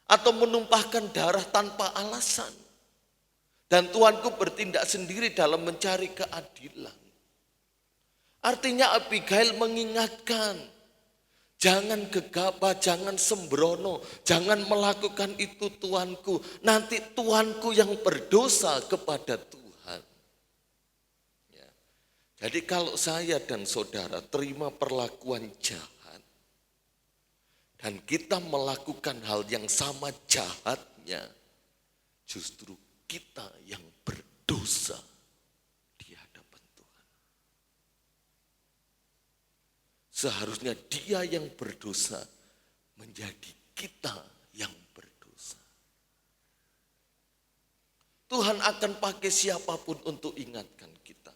atau menumpahkan darah tanpa alasan. Dan tuanku bertindak sendiri dalam mencari keadilan. Artinya Abigail mengingatkan, jangan gegabah, jangan sembrono, jangan melakukan itu tuanku. Nanti tuanku yang berdosa kepada Tuhan. Ya. Jadi kalau saya dan saudara terima perlakuan jahat dan kita melakukan hal yang sama jahatnya, justru kita yang berdosa di hadapan Tuhan. Seharusnya dia yang berdosa menjadi kita yang berdosa. Tuhan akan pakai siapapun untuk ingatkan kita.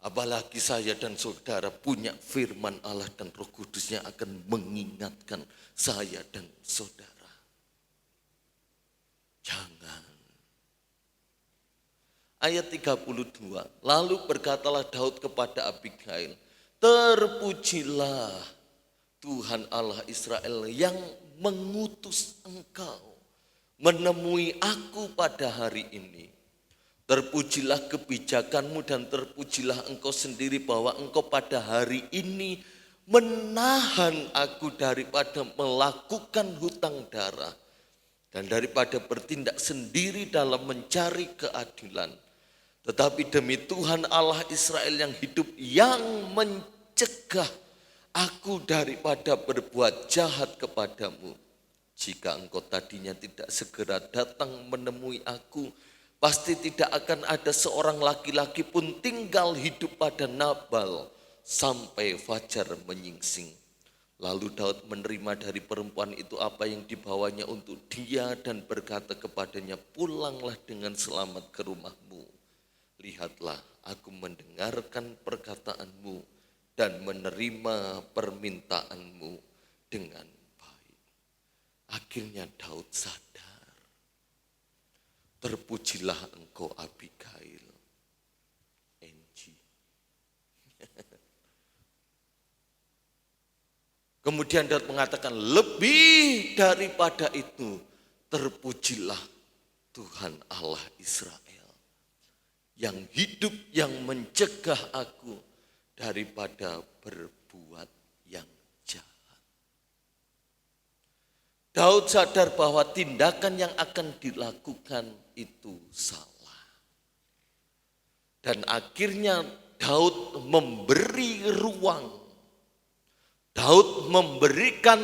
Apalagi saya dan saudara punya firman Allah dan Roh Kudus yang akan mengingatkan saya dan saudara. Jangan. Ayat 32, lalu berkatalah Daud kepada Abigail, terpujilah Tuhan Allah Israel yang mengutus engkau menemui aku pada hari ini. Terpujilah kebijakanmu dan terpujilah engkau sendiri bahwa engkau pada hari ini menahan aku daripada melakukan hutang darah dan daripada bertindak sendiri dalam mencari keadilan. Tetapi demi Tuhan Allah Israel yang hidup, yang mencegah aku daripada berbuat jahat kepadamu. Jika engkau tadinya tidak segera datang menemui aku, pasti tidak akan ada seorang laki-laki pun tinggal hidup pada Nabal sampai fajar menyingsing. Lalu Daud menerima dari perempuan itu apa yang dibawanya untuk dia dan berkata kepadanya, pulanglah dengan selamat ke rumahmu. Lihatlah, aku mendengarkan perkataanmu dan menerima permintaanmu dengan baik. Akhirnya Daud sadar. Terpujilah engkau Abigail. Kemudian Daud mengatakan, lebih daripada itu, terpujilah Tuhan Allah Israel yang hidup, yang mencegah aku daripada berbuat yang jahat. Daud sadar bahwa tindakan yang akan dilakukan itu salah. Dan akhirnya Daud memberi ruang, Daud memberikan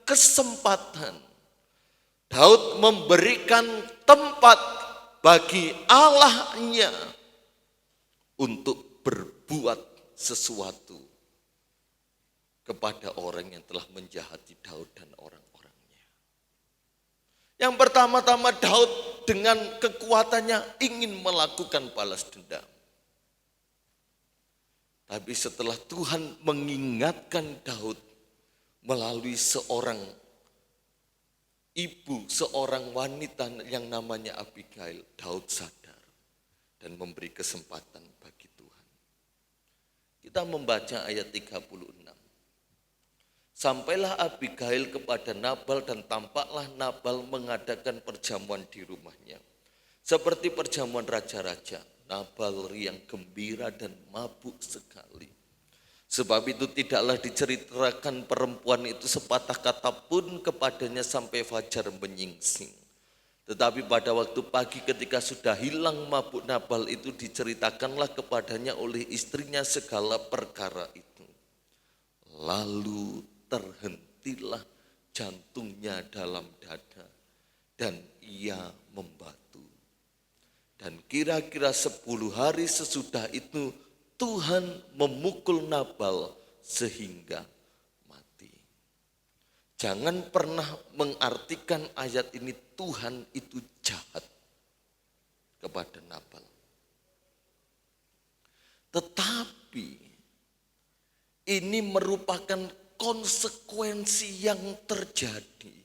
kesempatan, Daud memberikan tempat bagi Allahnya untuk berbuat sesuatu kepada orang yang telah menjahati Daud dan orang-orangnya. Yang pertama-tama Daud dengan kekuatannya ingin melakukan balas dendam. Tapi setelah Tuhan mengingatkan Daud melalui seorang ibu, seorang wanita yang namanya Abigail, Daud sadar dan memberi kesempatan bagi Tuhan. Kita membaca ayat 36. Sampailah Abigail kepada Nabal dan tampaklah Nabal mengadakan perjamuan di rumahnya. Seperti perjamuan raja-raja, Nabal riang gembira dan mabuk sekali. Sebab itu tidaklah diceritakan perempuan itu sepatah kata pun kepadanya sampai fajar menyingsing. Tetapi pada waktu pagi ketika sudah hilang mabuk Nabal itu diceritakanlah kepadanya oleh istrinya segala perkara itu. Lalu terhentilah jantungnya dalam dada dan ia membatu. Dan kira-kira 10 hari sesudah itu Tuhan memukul Nabal sehingga mati. Jangan pernah mengartikan ayat ini Tuhan itu jahat kepada Nabal. Tetapi ini merupakan konsekuensi yang terjadi.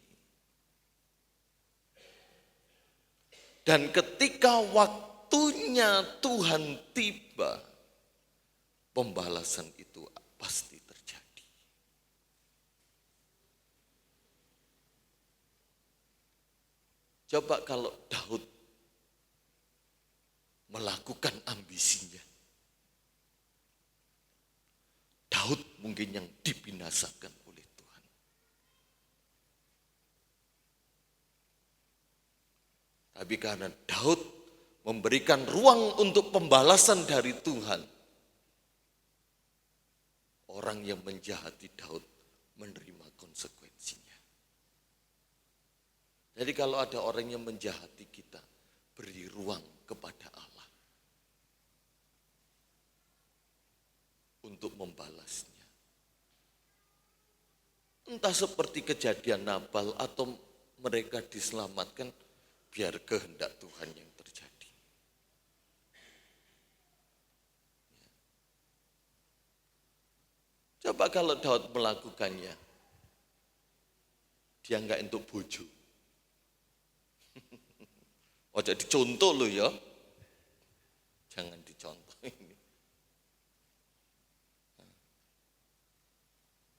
Dan ketika waktunya Tuhan tiba, pembalasan itu pasti terjadi. Coba kalau Daud melakukan ambisinya, Daud mungkin yang dibinasakan oleh Tuhan. Tapi karena Daud memberikan ruang untuk pembalasan dari Tuhan, orang yang menjahati Daud menerima konsekuensinya. Jadi kalau ada orang yang menjahati kita, beri ruang kepada Allah untuk membalasnya. Entah seperti kejadian Nabal atau mereka diselamatkan, biar kehendak Tuhan yang terjadi. Coba kalau Daud melakukannya, dia enggak untuk bojo. Oh jadi contoh loh ya, jangan dicontoh ini.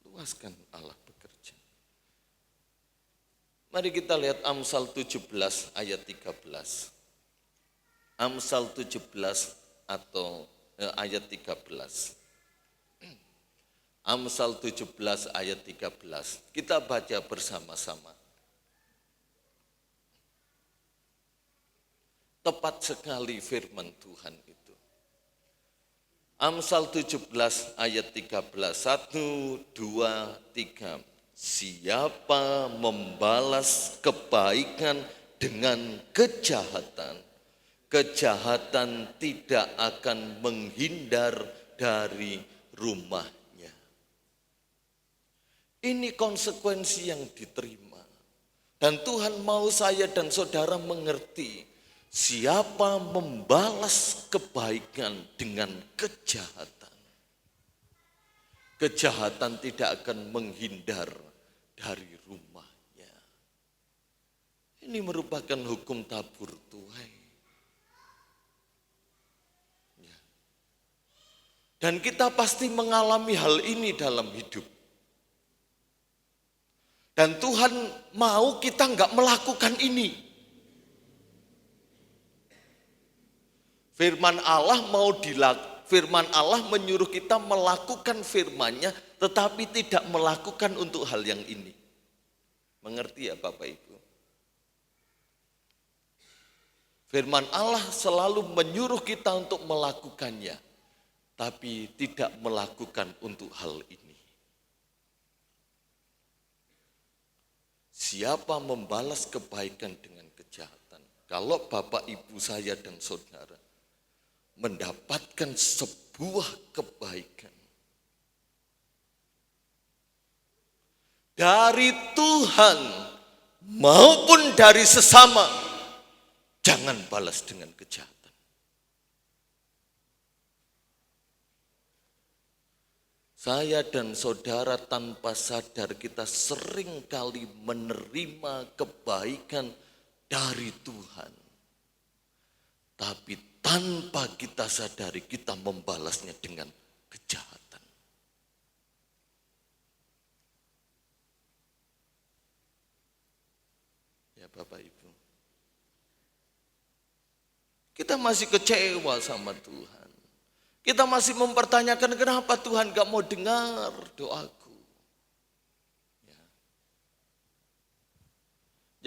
Luaskan Allah bekerja. Mari kita lihat Amsal 17 ayat 13. Amsal 17 atau ayat 13. Amsal 17 ayat 13. Kita baca bersama-sama. Tepat sekali firman Tuhan itu. Amsal 17 ayat 13. 1, 2, 3. Siapa membalas kebaikan dengan kejahatan, kejahatan tidak akan menghindar dari rumahnya. Ini konsekuensi yang diterima. Dan Tuhan mau saya dan saudara mengerti, siapa membalas kebaikan dengan kejahatan, kejahatan tidak akan menghindar dari rumahnya. Ini merupakan hukum tabur tuai. Ya. Dan kita pasti mengalami hal ini dalam hidup. Dan Tuhan mau kita enggak melakukan ini. Firman Allah Firman Allah menyuruh kita melakukan firman-Nya, tetapi tidak melakukan untuk hal yang ini. Mengerti ya Bapak Ibu? Firman Allah selalu menyuruh kita untuk melakukannya, tapi tidak melakukan untuk hal ini. Siapa membalas kebaikan dengan kejahatan? Kalau Bapak Ibu saya dan saudara mendapatkan 10 buah kebaikan. Dari Tuhan maupun dari sesama, jangan balas dengan kejahatan. Saya dan saudara tanpa sadar kita sering kali menerima kebaikan dari Tuhan. Tapi tanpa kita sadari kita membalasnya dengan kejahatan. Ya Bapak Ibu. Kita masih kecewa sama Tuhan. Kita masih mempertanyakan kenapa Tuhan gak mau dengar doaku. Ya.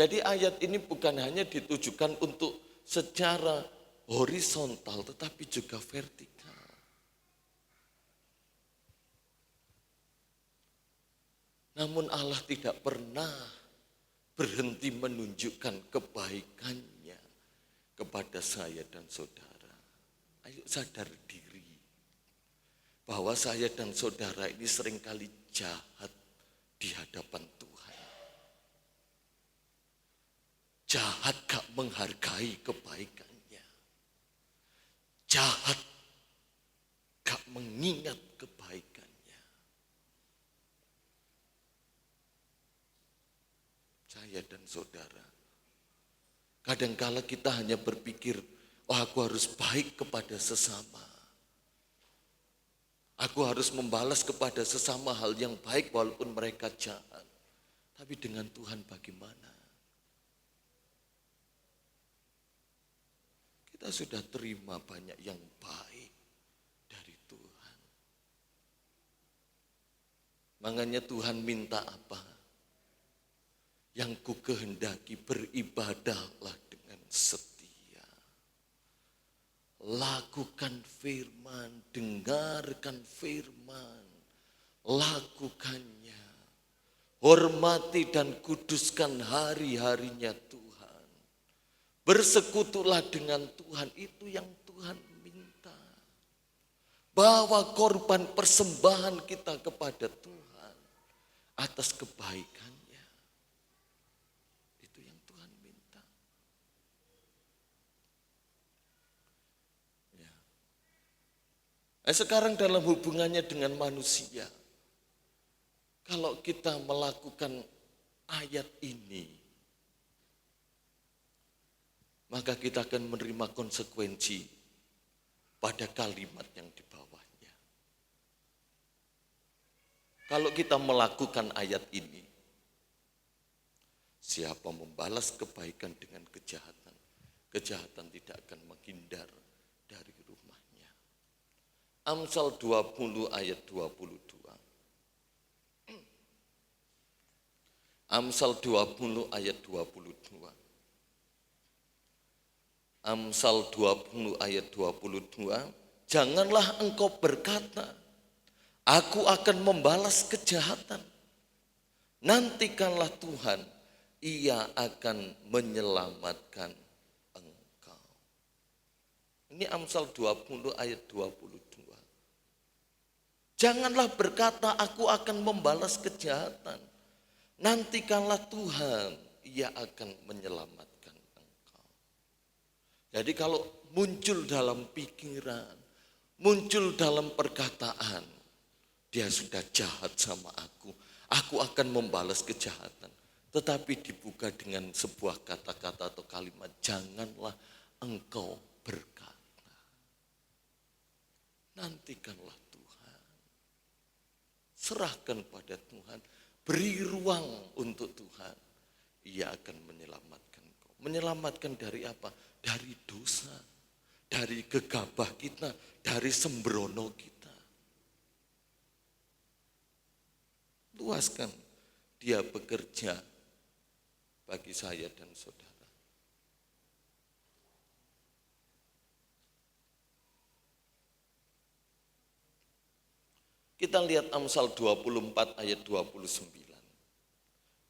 Jadi ayat ini bukan hanya ditujukan untuk secara horizontal tetapi juga vertikal. Namun Allah tidak pernah berhenti menunjukkan kebaikannya kepada saya dan saudara. Ayo sadar diri bahwa saya dan saudara ini seringkali jahat di hadapan Tuhan. Jahat gak menghargai kebaikannya. Jahat gak mengingat kebaikannya. Saya dan saudara, kadangkala kita hanya berpikir, oh aku harus baik kepada sesama. Aku harus membalas kepada sesama hal yang baik walaupun mereka jahat. Tapi dengan Tuhan bagaimana? Kita sudah terima banyak yang baik dari Tuhan. Makanya Tuhan minta apa? Yang ku kehendaki beribadahlah dengan setia. Lakukan firman, dengarkan firman, lakukannya. Hormati dan kuduskan hari-harinya Tuhan. Bersekutulah dengan Tuhan, itu yang Tuhan minta. Bawa korban persembahan kita kepada Tuhan atas kebaikannya. Itu yang Tuhan minta. Ya. Sekarang dalam hubungannya dengan manusia, kalau kita melakukan ayat ini, maka kita akan menerima konsekuensi pada kalimat yang di bawahnya. Kalau kita melakukan ayat ini, siapa membalas kebaikan dengan kejahatan, kejahatan tidak akan menghindar dari rumahnya. Amsal 20 ayat 22. Amsal 20 ayat 22. Amsal 20 ayat 22. Janganlah engkau berkata, aku akan membalas kejahatan. Nantikanlah Tuhan, ia akan menyelamatkan engkau. Ini Amsal 20 ayat 22. Janganlah berkata, aku akan membalas kejahatan. Nantikanlah Tuhan, ia akan menyelamatkan engkau. Jadi kalau muncul dalam pikiran, muncul dalam perkataan, dia sudah jahat sama aku akan membalas kejahatan. Tetapi dibuka dengan sebuah kata-kata atau kalimat, janganlah engkau berkata. Nantikanlah Tuhan. Serahkan pada Tuhan. Beri ruang untuk Tuhan. Ia akan menyelamatkan kau. Menyelamatkan dari apa? Dari dosa. Dari gegabah kita. Dari sembrono kita. Luaskan. Dia bekerja bagi saya dan saudara. Kita lihat Amsal 24 ayat 29.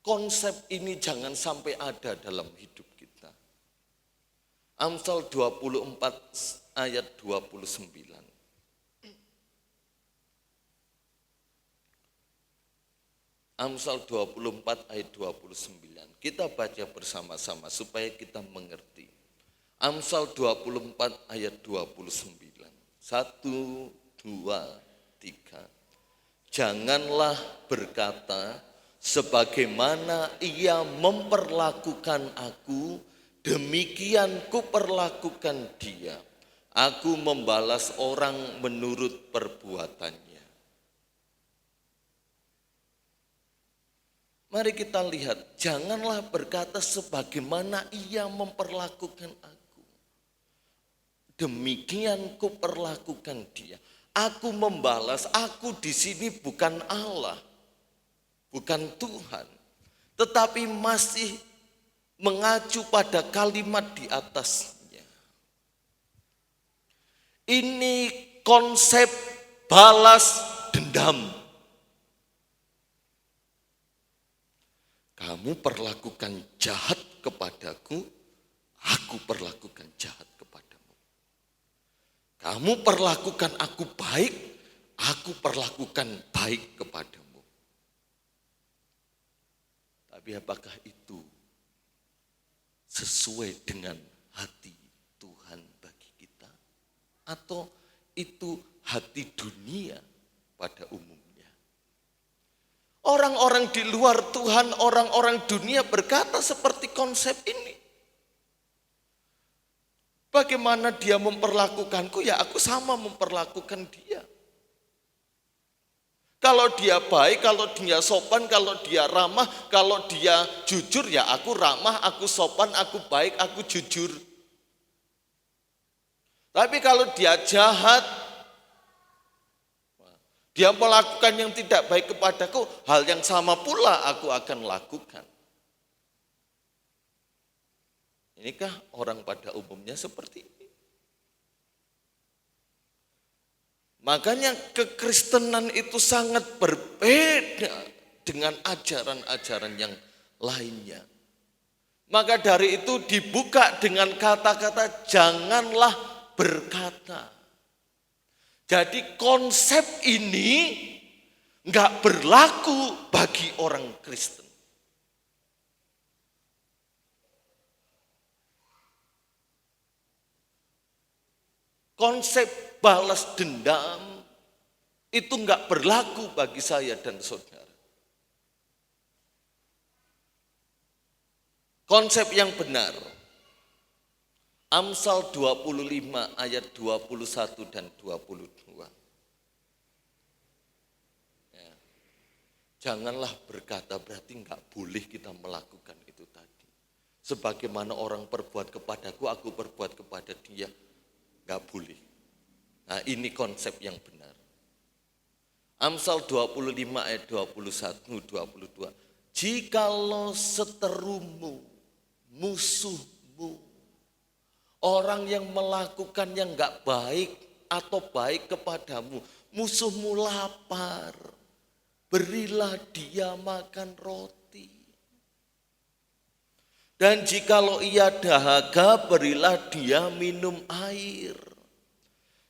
Konsep ini jangan sampai ada dalam hidup kita. Amsal 24 ayat 29. Amsal 24 ayat 29. Kita baca bersama-sama supaya kita mengerti. Amsal 24 ayat 29. 1, 2, 3. Janganlah berkata, sebagaimana ia memperlakukan aku, demikian kuperlakukan dia. Aku membalas orang menurut perbuatannya. Mari kita lihat, janganlah berkata sebagaimana ia memperlakukan aku. Demikian kuperlakukan dia. Aku membalas, aku di sini bukan Allah, bukan Tuhan, tetapi masih mengacu pada kalimat di atasnya. Ini konsep balas dendam. Kamu perlakukan jahat kepadaku, aku perlakukan jahat kepadamu. Kamu perlakukan aku baik, aku perlakukan baik kepadamu. Tapi apakah itu sesuai dengan hati Tuhan bagi kita? Atau itu hati dunia pada umumnya? Orang-orang di luar Tuhan, orang-orang dunia berkata seperti konsep ini. Bagaimana dia memperlakukanku, ya aku sama memperlakukan dia. Kalau dia baik, kalau dia sopan, kalau dia ramah, kalau dia jujur, ya aku ramah, aku sopan, aku baik, aku jujur. Tapi kalau dia jahat, dia melakukan yang tidak baik kepadaku, hal yang sama pula aku akan lakukan. Inikah orang pada umumnya seperti ini? Makanya kekristenan itu sangat berbeda dengan ajaran-ajaran yang lainnya. Maka dari itu dibuka dengan kata-kata janganlah berkata. Jadi konsep ini enggak berlaku bagi orang Kristen. Konsep balas dendam itu enggak berlaku bagi saya dan saudara. Konsep yang benar, Amsal 25 ayat 21 dan 22. Ya. Janganlah berkata, berarti enggak boleh kita melakukan itu tadi. Sebagaimana orang perbuat kepadaku, aku berbuat kepada dia. Enggak boleh. Nah ini konsep yang benar. Amsal 25 ayat 21, 22. Jikalau seterumu, musuhmu, orang yang melakukan yang enggak baik atau baik kepadamu, musuhmu lapar, berilah dia makan roti. Dan jikalau ia dahaga, berilah dia minum air.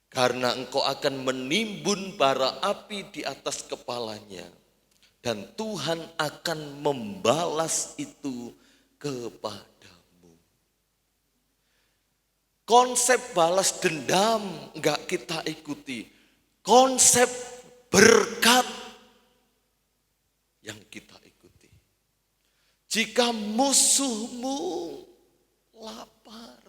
Karena engkau akan menimbun bara api di atas kepalanya. Dan Tuhan akan membalas itu kepadamu. Konsep balas dendam enggak kita ikuti. Konsep berkat yang kita ikuti. Jika musuhmu lapar,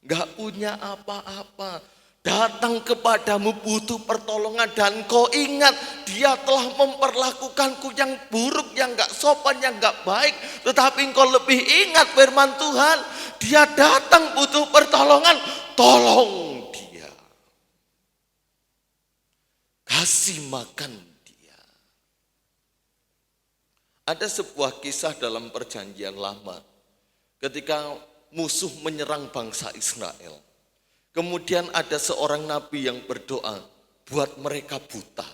enggak punya apa-apa, datang kepadamu butuh pertolongan dan kau ingat dia telah memperlakukanku yang buruk, yang enggak sopan, yang enggak baik. Tetapi engkau lebih ingat firman Tuhan, dia datang butuh pertolongan, tolong dia. Kasih makan dia. Ada sebuah kisah dalam perjanjian lama ketika musuh menyerang bangsa Israel. Kemudian ada seorang nabi yang berdoa buat mereka buta.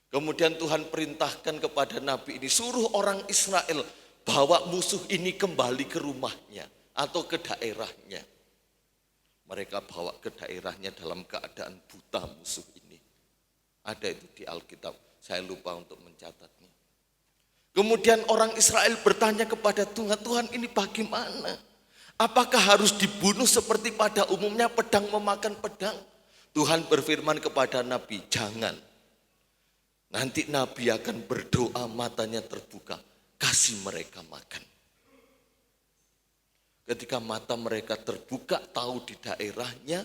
Kemudian Tuhan perintahkan kepada nabi ini, suruh orang Israel bawa musuh ini kembali ke rumahnya atau ke daerahnya. Mereka bawa ke daerahnya dalam keadaan buta musuh ini. Ada itu di Alkitab, saya lupa untuk mencatatnya. Kemudian orang Israel bertanya kepada Tuhan, Tuhan ini bagaimana? Apakah harus dibunuh seperti pada umumnya pedang memakan pedang? Tuhan berfirman kepada Nabi, jangan. Nanti Nabi akan berdoa matanya terbuka, kasih mereka makan. Ketika mata mereka terbuka, tahu di daerahnya,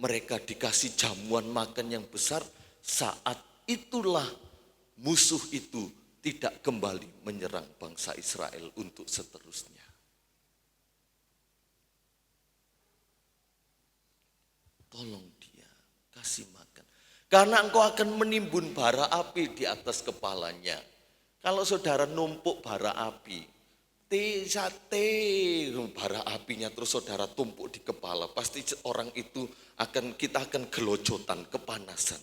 mereka dikasih jamuan makan yang besar, saat itulah musuh itu tidak kembali menyerang bangsa Israel untuk seterusnya. Tolong dia, kasih makan. Karena engkau akan menimbun bara api di atas kepalanya. Kalau saudara numpuk bara api, bara apinya terus saudara tumpuk di kepala, pasti orang itu kita akan gelojotan, kepanasan.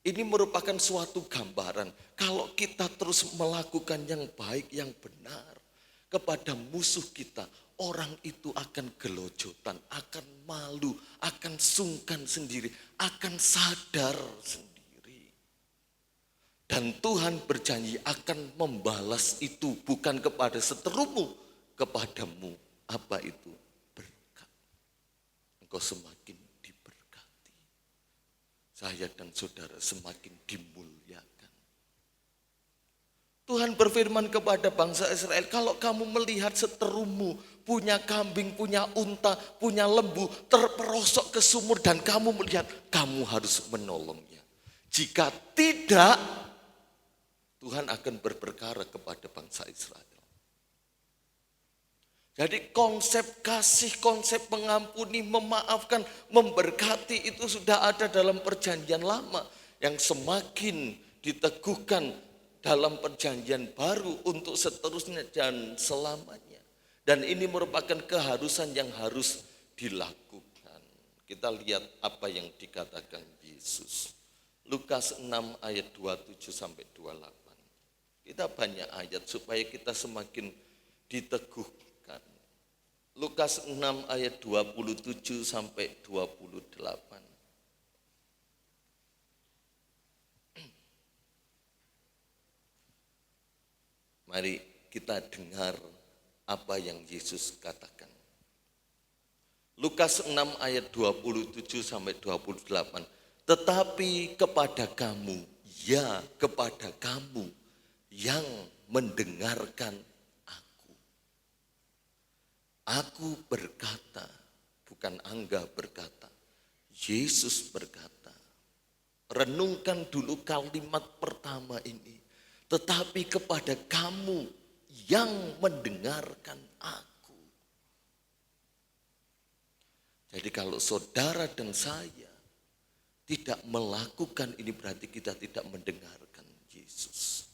Ini merupakan suatu gambaran. Kalau kita terus melakukan yang baik, yang benar kepada musuh kita, orang itu akan gelojotan, akan malu, akan sungkan sendiri, akan sadar sendiri. Dan Tuhan berjanji akan membalas itu bukan kepada seterumu, kepadamu. Apa itu? Berkat. Engkau semakin saya dan saudara semakin dimuliakan. Tuhan berfirman kepada bangsa Israel, kalau kamu melihat seterumu punya kambing, punya unta, punya lembu terperosok ke sumur dan kamu melihat, kamu harus menolongnya. Jika tidak, Tuhan akan berperkara kepada bangsa Israel. Jadi konsep kasih, konsep mengampuni, memaafkan, memberkati itu sudah ada dalam perjanjian lama. Yang semakin diteguhkan dalam perjanjian baru untuk seterusnya dan selamanya. Dan ini merupakan keharusan yang harus dilakukan. Kita lihat apa yang dikatakan Yesus. Lukas 6 ayat 27 sampai 28. Kita banyak ayat supaya kita semakin diteguhkan. Lukas 6 ayat 27 sampai 28. Mari kita dengar apa yang Yesus katakan. Lukas 6 ayat 27 sampai 28. Tetapi kepada kamu, ya kepada kamu yang mendengarkan Aku berkata, bukan Angga berkata, Yesus berkata. Renungkan dulu kalimat pertama ini. Tetapi kepada kamu yang mendengarkan aku. Jadi kalau saudara dan saya tidak melakukan ini berarti kita tidak mendengarkan Yesus.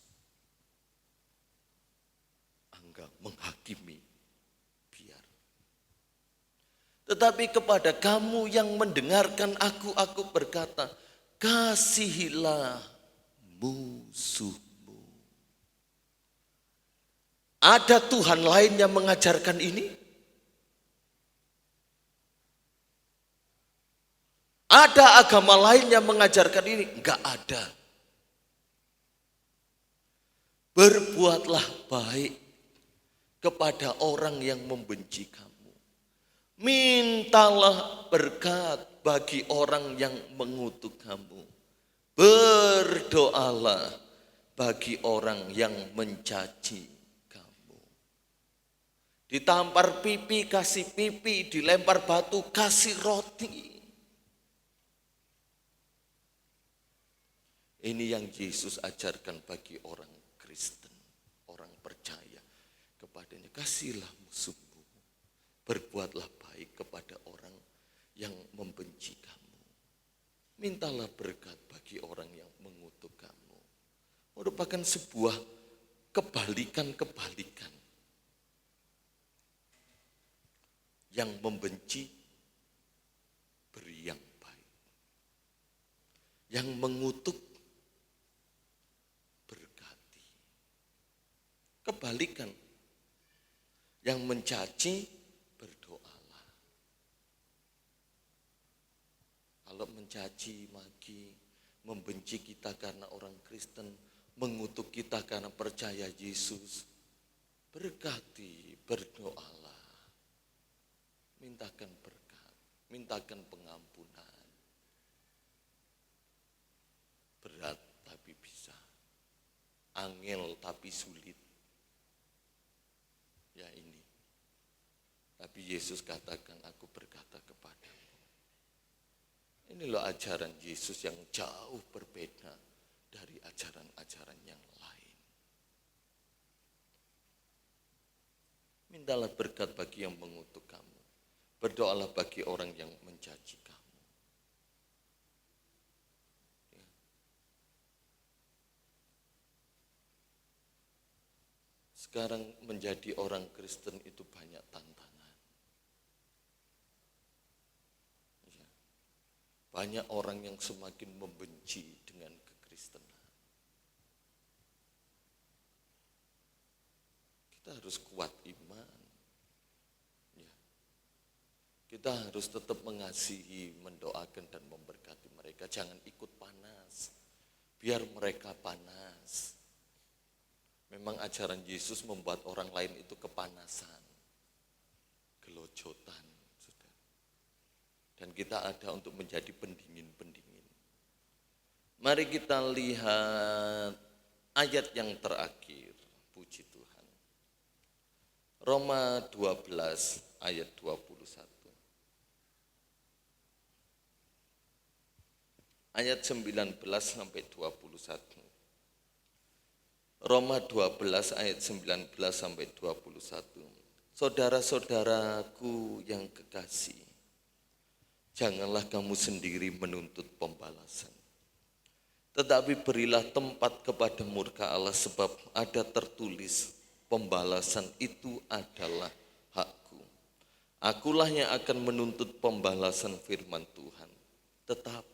Angga menghakimi. Tetapi kepada kamu yang mendengarkan aku berkata, kasihilah musuhmu. Ada Tuhan lain yang mengajarkan ini? Ada agama lain yang mengajarkan ini? Enggak ada. Berbuatlah baik kepada orang yang membenci kamu. Mintalah berkat bagi orang yang mengutuk kamu. Berdoalah bagi orang yang mencaci kamu. Ditampar pipi, kasih pipi. Dilempar batu, kasih roti. Ini yang Yesus ajarkan bagi orang Kristen, orang percaya kepadanya. Kasihlah musuhmu. Berbuatlah baik kepada orang yang membenci kamu. Mintalah berkat bagi orang yang mengutuk kamu. Merupakan sebuah kebalikan-kebalikan. Yang membenci, beri yang baik. Yang mengutuk, berkati. Kebalikan. Yang mencaci, berdoalah. Kalau mencaci, maki, membenci kita karena orang Kristen, mengutuk kita karena percaya Yesus, berkati, berdoalah. Mintakan berkat, mintakan pengampunan. Berat tapi bisa. Angel tapi sulit. Ya ini. Tapi Yesus katakan, aku berkata kepadamu. Ini loh ajaran Yesus yang jauh berbeda dari ajaran-ajaran yang lain. Mintalah berkat bagi yang mengutuk kamu. Berdoalah bagi orang yang mencaci kamu. Ya. Sekarang menjadi orang Kristen itu banyak tantangan. Ya. Banyak orang yang semakin membenci dengan kekristenan. Kita harus kuat iman. Ya. Kita harus tetap mengasihi, mendoakan dan memberkati mereka. Jangan ikut panas. Biar mereka panas. Memang ajaran Yesus membuat orang lain itu kepanasan. Gelojotan. Saudara. Dan kita ada untuk menjadi pendingin-pendingin. Mari kita lihat ayat yang terakhir. Puji Tuhan. Roma 12 ayat 21. Ayat 19 sampai 21. Roma 12 ayat 19 sampai 21. Saudara-saudaraku yang kekasih, janganlah kamu sendiri menuntut pembalasan. Tetapi berilah tempat kepada murka Allah, sebab ada tertulis, pembalasan itu adalah hakku. Akulah yang akan menuntut pembalasan, firman Tuhan. Tetapi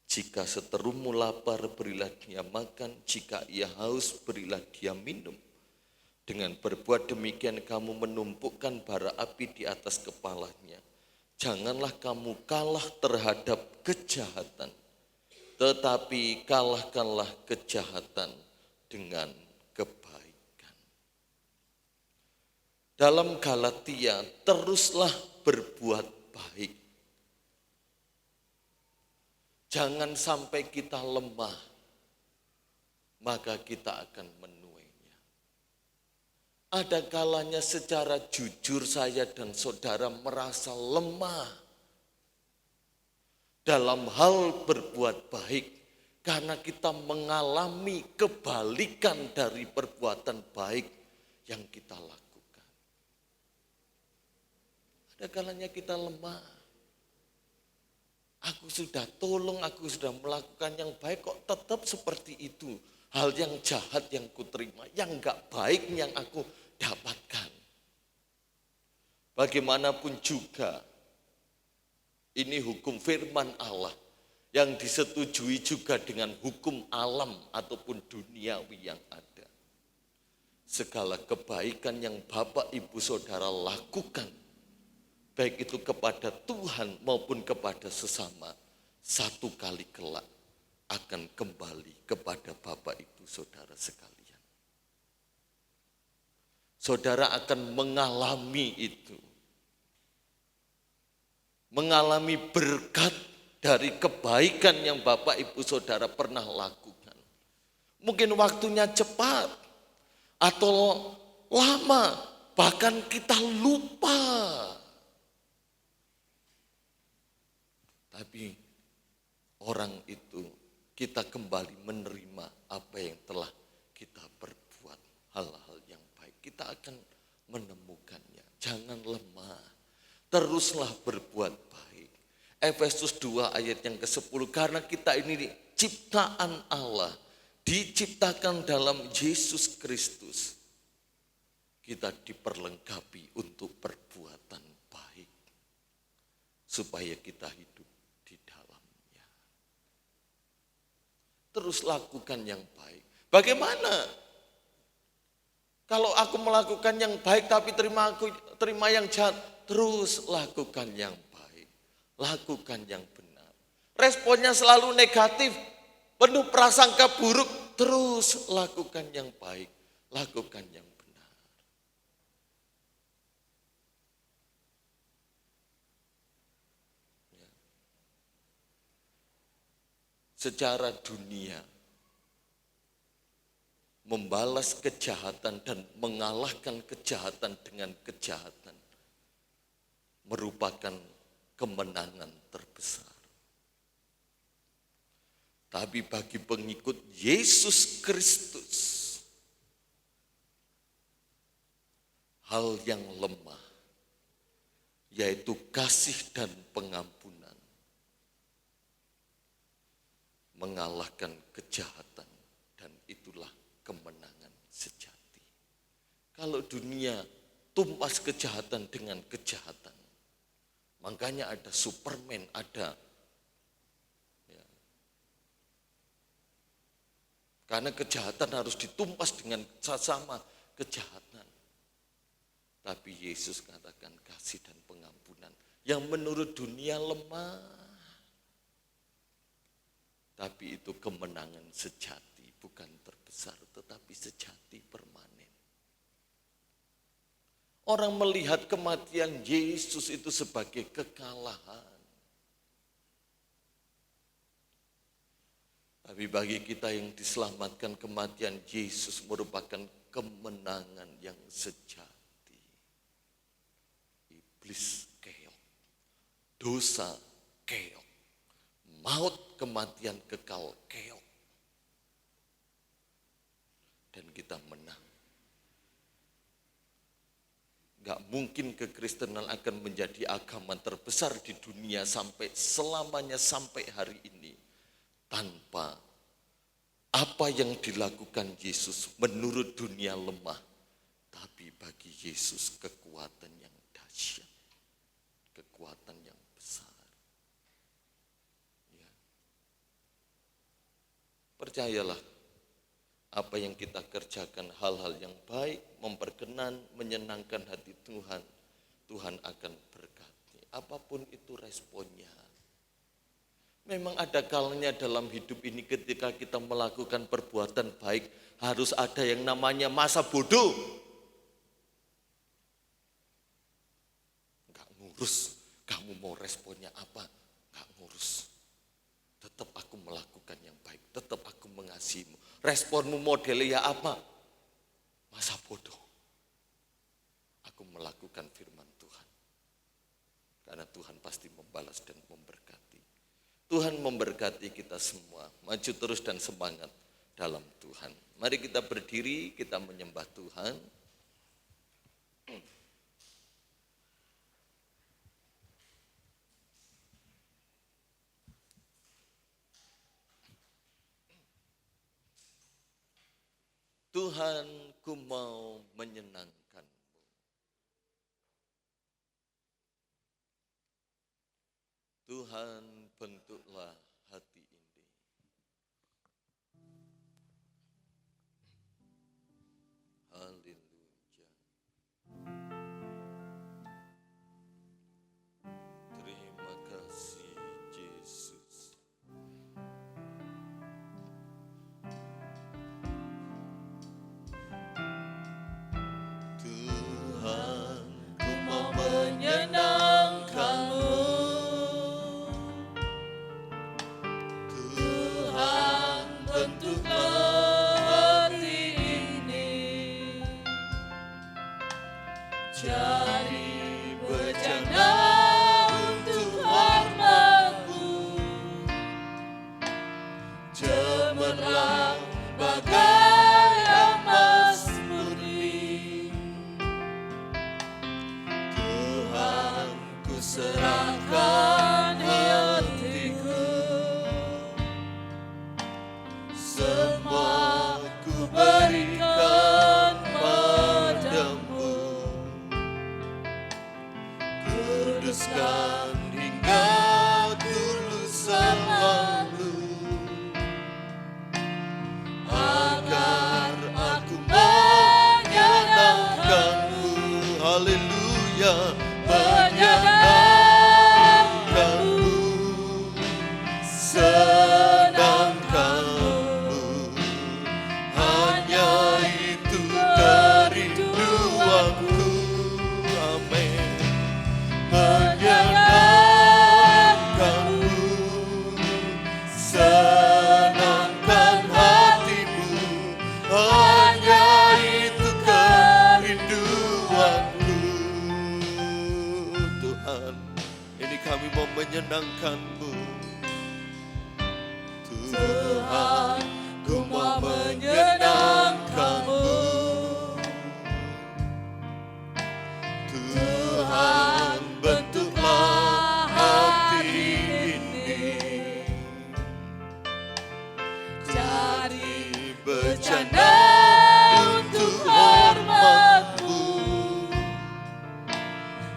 jika seterumu lapar, berilah dia makan. Jika ia haus, berilah dia minum. Dengan berbuat demikian kamu menumpukan bara api di atas kepalanya. Janganlah kamu kalah terhadap kejahatan, tetapi kalahkanlah kejahatan dengan kebaikan. Dalam Galatia, teruslah berbuat baik. Jangan sampai kita lemah, maka kita akan menuainya. Ada kalanya secara jujur saya dan saudara merasa lemah dalam hal berbuat baik, karena kita mengalami kebalikan dari perbuatan baik yang kita lakukan. Ada kalanya kita lemah. Aku sudah tolong, aku sudah melakukan yang baik, kok tetap seperti itu. Hal yang jahat yang kuterima, yang enggak baik yang aku dapatkan. Bagaimanapun juga, ini hukum firman Allah yang disetujui juga dengan hukum alam ataupun duniawi yang ada. Segala kebaikan yang Bapak Ibu Saudara lakukan, baik itu kepada Tuhan maupun kepada sesama, satu kali kelak akan kembali kepada Bapak Ibu Saudara sekalian. Saudara akan mengalami itu. Mengalami berkat dari kebaikan yang Bapak Ibu Saudara pernah lakukan. Mungkin waktunya cepat atau lama, bahkan kita lupa. Tapi orang itu kita kembali menerima apa yang telah kita perbuat, hal-hal yang baik. Kita akan menemukannya. Jangan lemah, teruslah berbuat baik. Efesus 2 ayat yang ke-10, karena kita ini ciptaan Allah, diciptakan dalam Yesus Kristus. Kita diperlengkapi untuk perbuatan baik, supaya kita hidup di dalamnya. Terus lakukan yang baik. Bagaimana? Kalau aku melakukan yang baik tapi terima yang jahat, terus lakukan yang baik. Lakukan yang benar. Responnya selalu negatif, penuh prasangka buruk. terus lakukan yang baik, lakukan yang benar. Ya. Secara dunia, membalas kejahatan dan mengalahkan kejahatan dengan kejahatan merupakan kemenangan terbesar. Tapi bagi pengikut Yesus Kristus, hal yang lemah, yaitu kasih dan pengampunan, mengalahkan kejahatan, dan itulah kemenangan sejati. Kalau dunia tumpas kejahatan dengan kejahatan, makanya ada Superman, ada ya. Karena kejahatan harus ditumpas dengan sama kejahatan. Tapi Yesus katakan kasih dan pengampunan yang menurut dunia lemah, tapi itu kemenangan sejati, bukan terbesar, tetapi sejati, permanen. Orang melihat kematian Yesus itu sebagai kekalahan. Tapi bagi kita yang diselamatkan, kematian Yesus merupakan kemenangan yang sejati. Iblis keok, dosa keok, maut kematian kekal keok. Dan kita menang. Gak mungkin kekristenan akan menjadi agama terbesar di dunia sampai selamanya, sampai hari ini, tanpa apa yang dilakukan Yesus menurut dunia lemah, tapi bagi Yesus kekuatan yang dahsyat, kekuatan yang besar. Ya. Percayalah, apa yang kita kerjakan, hal-hal yang baik, memperkenan, menyenangkan hati Tuhan, Tuhan akan berkati. Apapun itu responnya. Memang ada kalanya dalam hidup ini ketika kita melakukan perbuatan baik, harus ada yang namanya masa bodoh. Enggak ngurus, kamu mau responnya apa, enggak ngurus. Tetap aku melakukan yang baik, tetap aku mengasihimu. Responmu modelnya apa? Masa bodoh. Aku melakukan firman Tuhan. Karena Tuhan pasti membalas dan memberkati. Tuhan memberkati kita semua. Maju terus dan semangat dalam Tuhan. Mari kita berdiri, kita menyembah Tuhan. Tuhan, ku mau menyenangkan-Mu. Tuhan, bentuklah hati ini. Haleluya. Terima kasih Yesus. Tuhan, ku mau menyenangkan-Mu. Tuhan, bentuklah hati ini. Cari bejana untuk hormat-Mu. Cemerlang bagai emas murni. Tuhan, ku serahkan hatiku. Semua ku berikan padamu. Kuduskan hingga tulus selalu. Agar aku menyenangkan-Mu. Haleluya. Menyenangkan-Mu. Senangkan-Mu. kami mau menyenangkan-Mu.
Tuhan, ku mau menyenangkan-Mu.
Tuhan, bentuklah hati ini
Jadi
bercanda untuk hormat-Mu.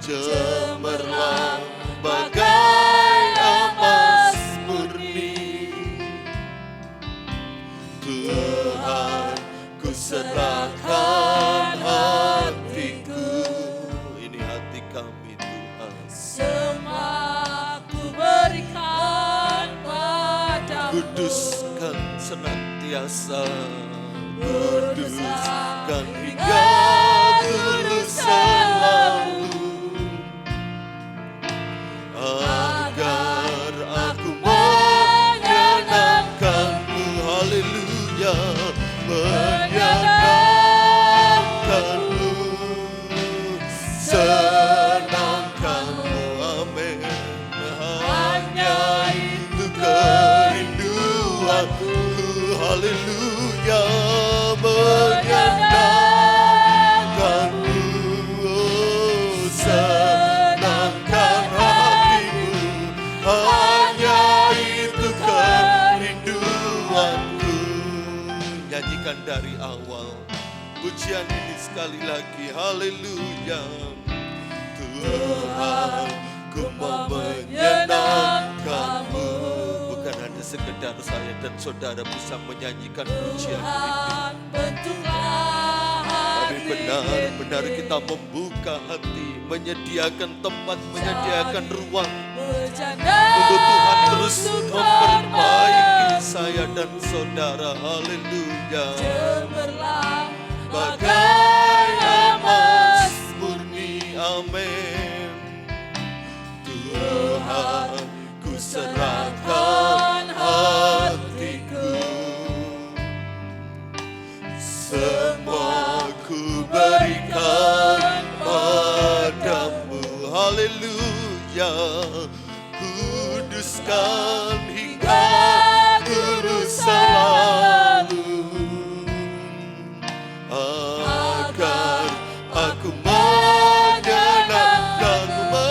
Cemerlang bagai emas murni. Tuhan, ku serahkan hatiku. Ini hati kami Tuhan.
semua ku berikan padamu.
Kuduskan senantiasa,
Kuduskan
hingga tulus selalu, agar aku menyenangkan-Mu. Haleluya, menyenangkan-Mu, senangkan-Mu. Amin. Hanya itu kerinduanku. Haleluya, menyenangkan-Mu, senangkan hatimu. Hanya itu kerinduanku. Nyanyikan dari awal pujian ini sekali lagi. Haleluya. Tuhan, ku mau menyenangkan-Mu. Bukan hanya sekedar saya dan saudara bisa menyanyikan pujian ini,
Tuhan, bentuklah
tapi
hati
benar-benar
ini.
kita membuka hati, menyediakan tempat, menyediakan ruang
Bercanda
untuk Tuhan terus
untuk
memperbaiki saya dan saudara. Haleluya.
cemerlang
Bagai emas murni. Amin. Tuhan, ku serahkan hatiku. Semua ku berikan padamu. Haleluya. Kuduskan hingga tulus selalu, agar aku menyenangkan-Mu,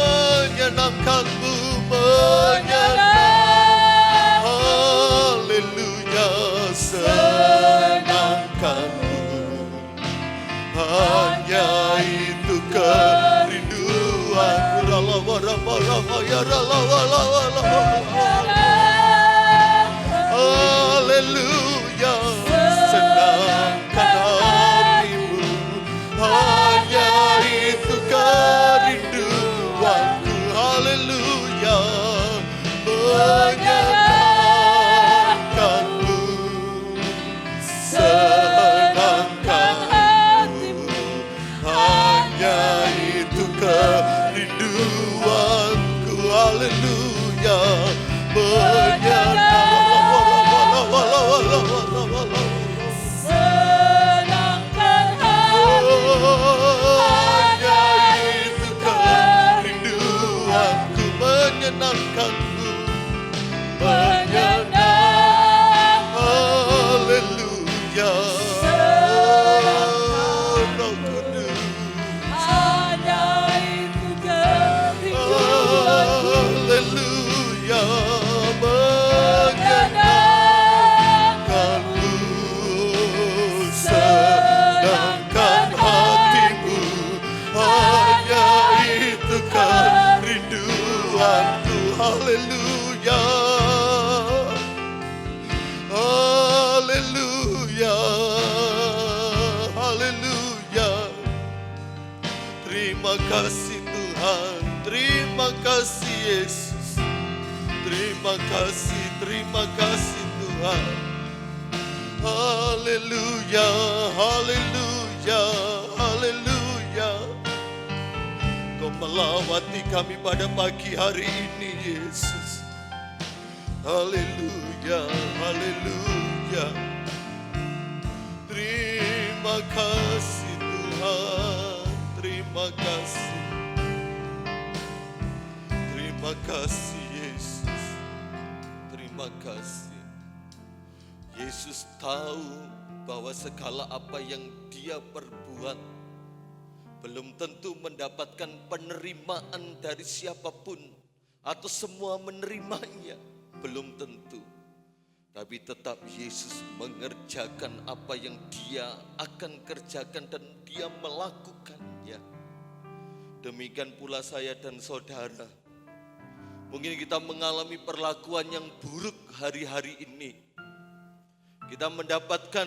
haleluya, senangkan-Mu. Hanya itu kerinduanku. Haleluya, senangkan hatimu. Hanya itu kerinduanku. Haleluya, menyenangkan-Mu, senangkan hatimu. Hanya itu kerinduanku. Haleluya,
senangkan
hanya itu kerinduanku. Menyenangkan-Mu, haleluya. Roh Kudus,
hanya itu kerinduanku.
haleluya, menyenangkan-Mu, senangkan hatimu. Hanya itu kerinduanku. Haleluya, haleluya, haleluya. Terima kasih Tuhan, terima kasih Yesus, terima kasih Tuhan. Haleluya, haleluya, haleluya. Kau melawati kami pada pagi hari ini Yesus. Haleluya, haleluya. Terima kasih Tuhan, terima kasih. Terima kasih Yesus. Terima kasih. Yesus tahu bahwa segala apa yang dia perbuat belum tentu mendapatkan penerimaan dari siapapun atau semua menerimanya, belum tentu. Tapi tetap Yesus mengerjakan apa yang dia akan kerjakan dan dia melakukannya. Demikian pula saya dan saudara. Mungkin kita mengalami perlakuan yang buruk hari-hari ini. Kita mendapatkan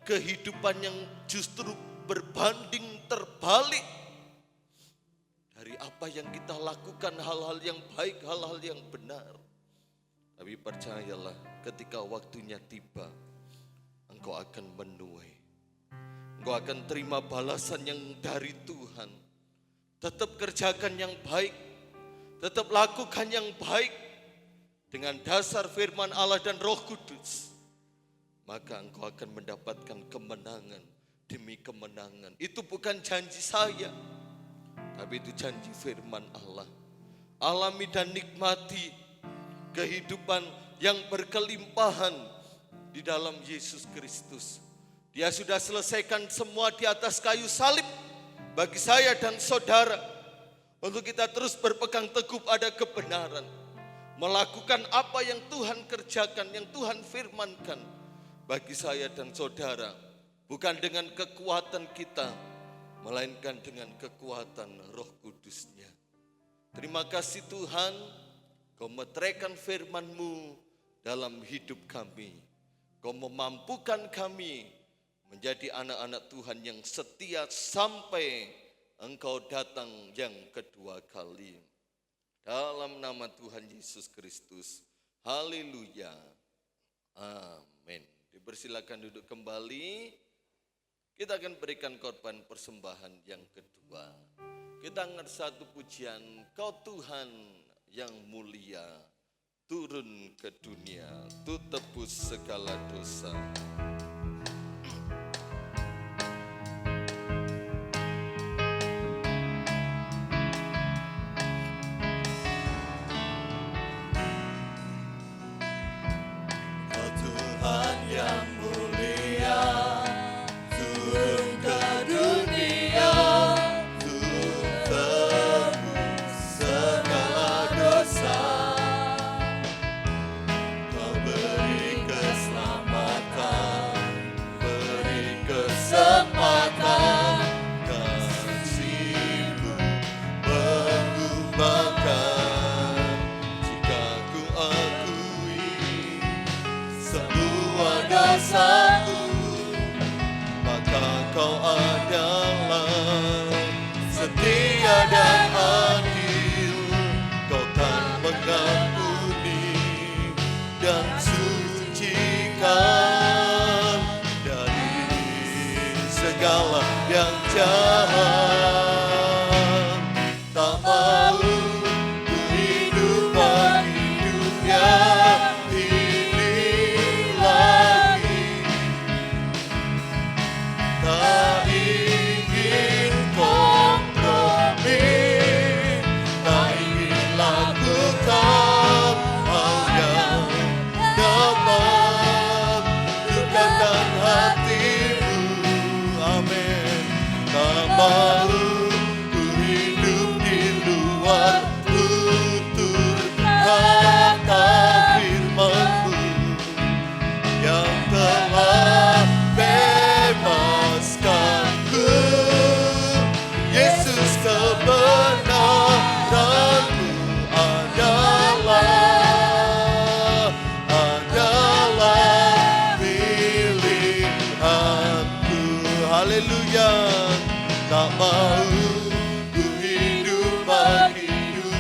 kehidupan yang justru berbanding terbalik dari apa yang kita lakukan, hal-hal yang baik, hal-hal yang benar. Tapi percayalah, ketika waktunya tiba, engkau akan menuai. Engkau akan terima balasan yang dari Tuhan. Tetap kerjakan yang baik, tetap lakukan yang baik dengan dasar firman Allah dan Roh Kudus. Maka engkau akan mendapatkan kemenangan demi kemenangan. Itu bukan janji saya, tapi itu janji firman Allah. Alami dan nikmati kehidupan yang berkelimpahan di dalam Yesus Kristus. Dia sudah selesaikan semua di atas kayu salib bagi saya dan saudara, untuk kita terus berpegang teguh pada kebenaran, melakukan apa yang Tuhan kerjakan, yang Tuhan firmankan bagi saya dan saudara, bukan dengan kekuatan kita, melainkan dengan kekuatan Roh Kudus-Nya. Terima kasih Tuhan, Kau meteraikan firman-Mu dalam hidup kami. Kau memampukan kami menjadi anak-anak Tuhan yang setia sampai Engkau datang yang kedua kali. Dalam nama Tuhan Yesus Kristus. Haleluya. Amin. Dipersilakan duduk kembali. Kita akan berikan korban persembahan yang kedua. Kita angkat satu pujian, Kau Tuhan yang mulia, turun ke dunia, tu tebus segala dosa. Kau Tuhan yang mulia, turun ke dunia, tu tebus segala dosa. Kau beri keselamatan, beri kesempatan, kasih-Mu mengubahkan. Jika ku akui semua dosaku, maka Kau adalah setia dan adil. Kau kan mengampuni dan sucikan dari segala yang jahat. Tak mau ku hidup bagi dunia ini lagi. Tak ingin kompromi, tak ingin lakukan hal yang dapat lukatan hatimu. Amin. Tak mau ku hidup di luar tutur kata firman-Mu yang telah bebaskanku. Yesus, kebenaran-Mu adalah pilihanku. Haleluya. Tak mau ku hidup bagi dunia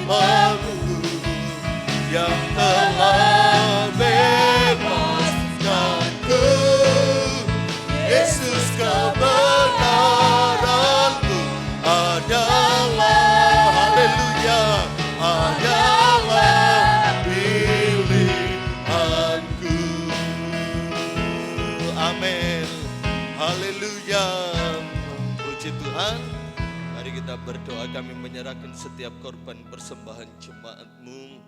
namamu yang telah bebaskanku. Yesus kebenaranku adalah, haleluya, adalah pilihanku. Amin. Haleluya. Puji Tuhan. Mari kita berdoa, kami menyerahkan setiap korban persembahan jemaatmu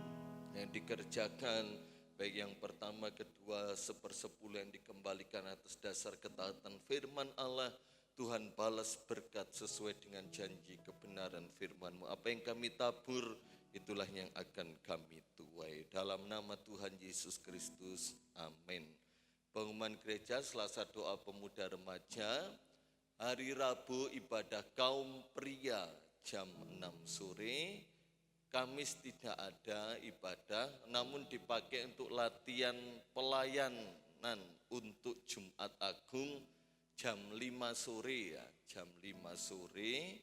yang dikerjakan, baik yang pertama, kedua, sepersepuluh yang dikembalikan atas dasar ketaatan firman Allah. Tuhan balas berkat sesuai dengan janji kebenaran firman-Mu. Apa yang kami tabur, itulah yang akan kami tuai. Dalam nama Tuhan Yesus Kristus, amin. Pengumuman gereja Selasa doa pemuda remaja, hari Rabu ibadah kaum pria jam 6 sore, Kamis tidak ada ibadah, namun dipakai untuk latihan pelayanan untuk Jumat Agung jam 5 sore ya, jam 5 sore.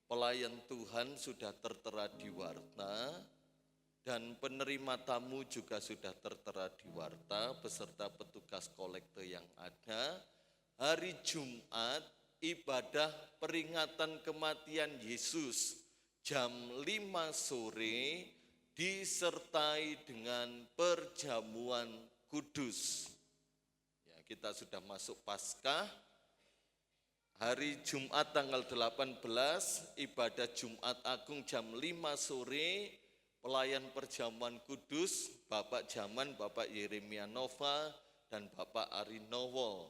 Pelayan Tuhan sudah tertera di warta dan penerima tamu juga sudah tertera di warta beserta petugas kolektor yang ada. Hari Jumat ibadah peringatan kematian Yesus jam 5 sore disertai dengan perjamuan kudus. Ya, kita sudah masuk Paskah. Hari Jumat tanggal 18 ibadah Jumat Agung jam 5 sore, pelayan perjamuan kudus Bapak Jaman, Bapak Yeremia Nova dan Bapak Arinowo.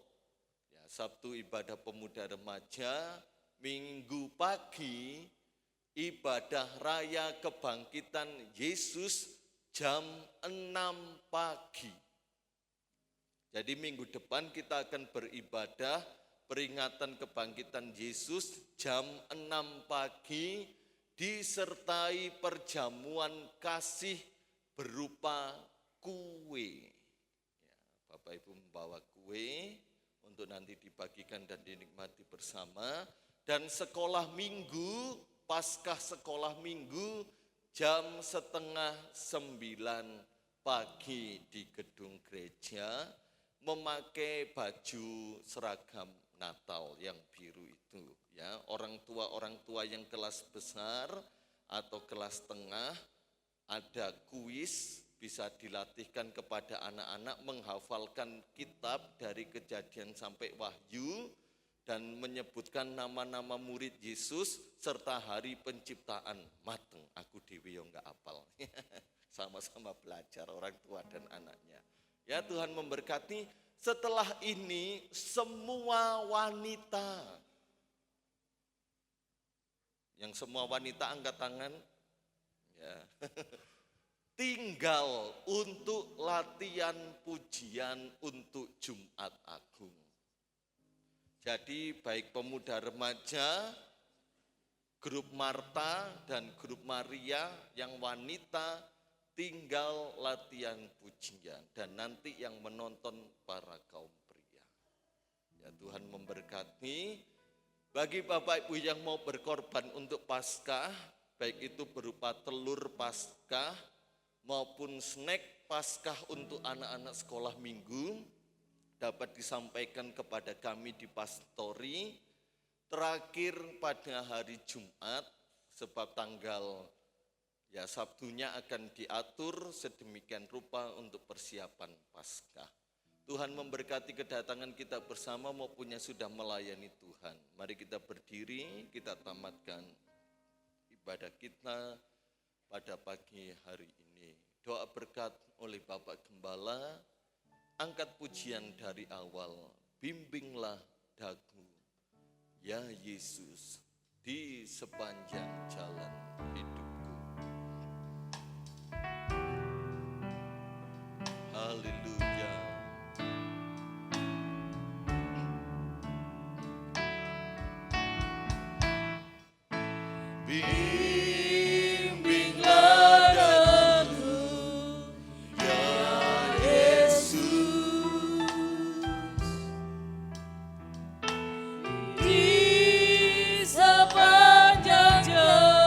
Ya, Sabtu ibadah pemuda remaja, Minggu pagi ibadah raya kebangkitan Yesus jam 6 pagi. Jadi minggu depan kita akan beribadah peringatan kebangkitan Yesus jam 6 pagi disertai perjamuan kasih berupa kue. Ya, Bapak Ibu membawa kue untuk nanti dibagikan dan dinikmati bersama. Dan sekolah minggu, Paskah sekolah minggu jam 8:30 pagi di gedung gereja, memakai baju seragam Natal yang biru itu ya. Orang tua yang kelas besar atau kelas tengah ada kuis, bisa dilatihkan kepada anak-anak menghafalkan kitab dari Kejadian sampai Wahyu dan menyebutkan nama-nama murid Yesus serta hari penciptaan. Mateng, aku dewe yo enggak hafal. Sama-sama belajar orang tua dan anaknya. Ya, Tuhan memberkati. Setelah ini semua wanita, yang semua wanita angkat tangan, ya. Tinggal untuk latihan pujian untuk Jumat Agung. Jadi baik pemuda remaja, grup Marta dan grup Maria yang wanita tinggal latihan pujian dan nanti yang menonton para kaum pria. Ya, Tuhan memberkati. Bagi Bapak Ibu yang mau berkorban untuk Paskah, baik itu berupa telur Paskah maupun snack Paskah untuk anak-anak sekolah minggu, dapat disampaikan kepada kami di pastori terakhir pada hari Jumat, sebab tanggal ya Sabtunya akan diatur sedemikian rupa untuk persiapan Paskah. Tuhan memberkati kedatangan kita bersama maupun yang sudah melayani Tuhan. Mari kita berdiri, kita tamatkan ibadah kita pada pagi hari ini. Doa berkat oleh Bapak Gembala, angkat pujian dari awal, bimbinglah daku, ya Yesus, di sepanjang jalan hidupku. Haleluya. Bimbinglah daku, ya Yesus,
di sepanjang jalan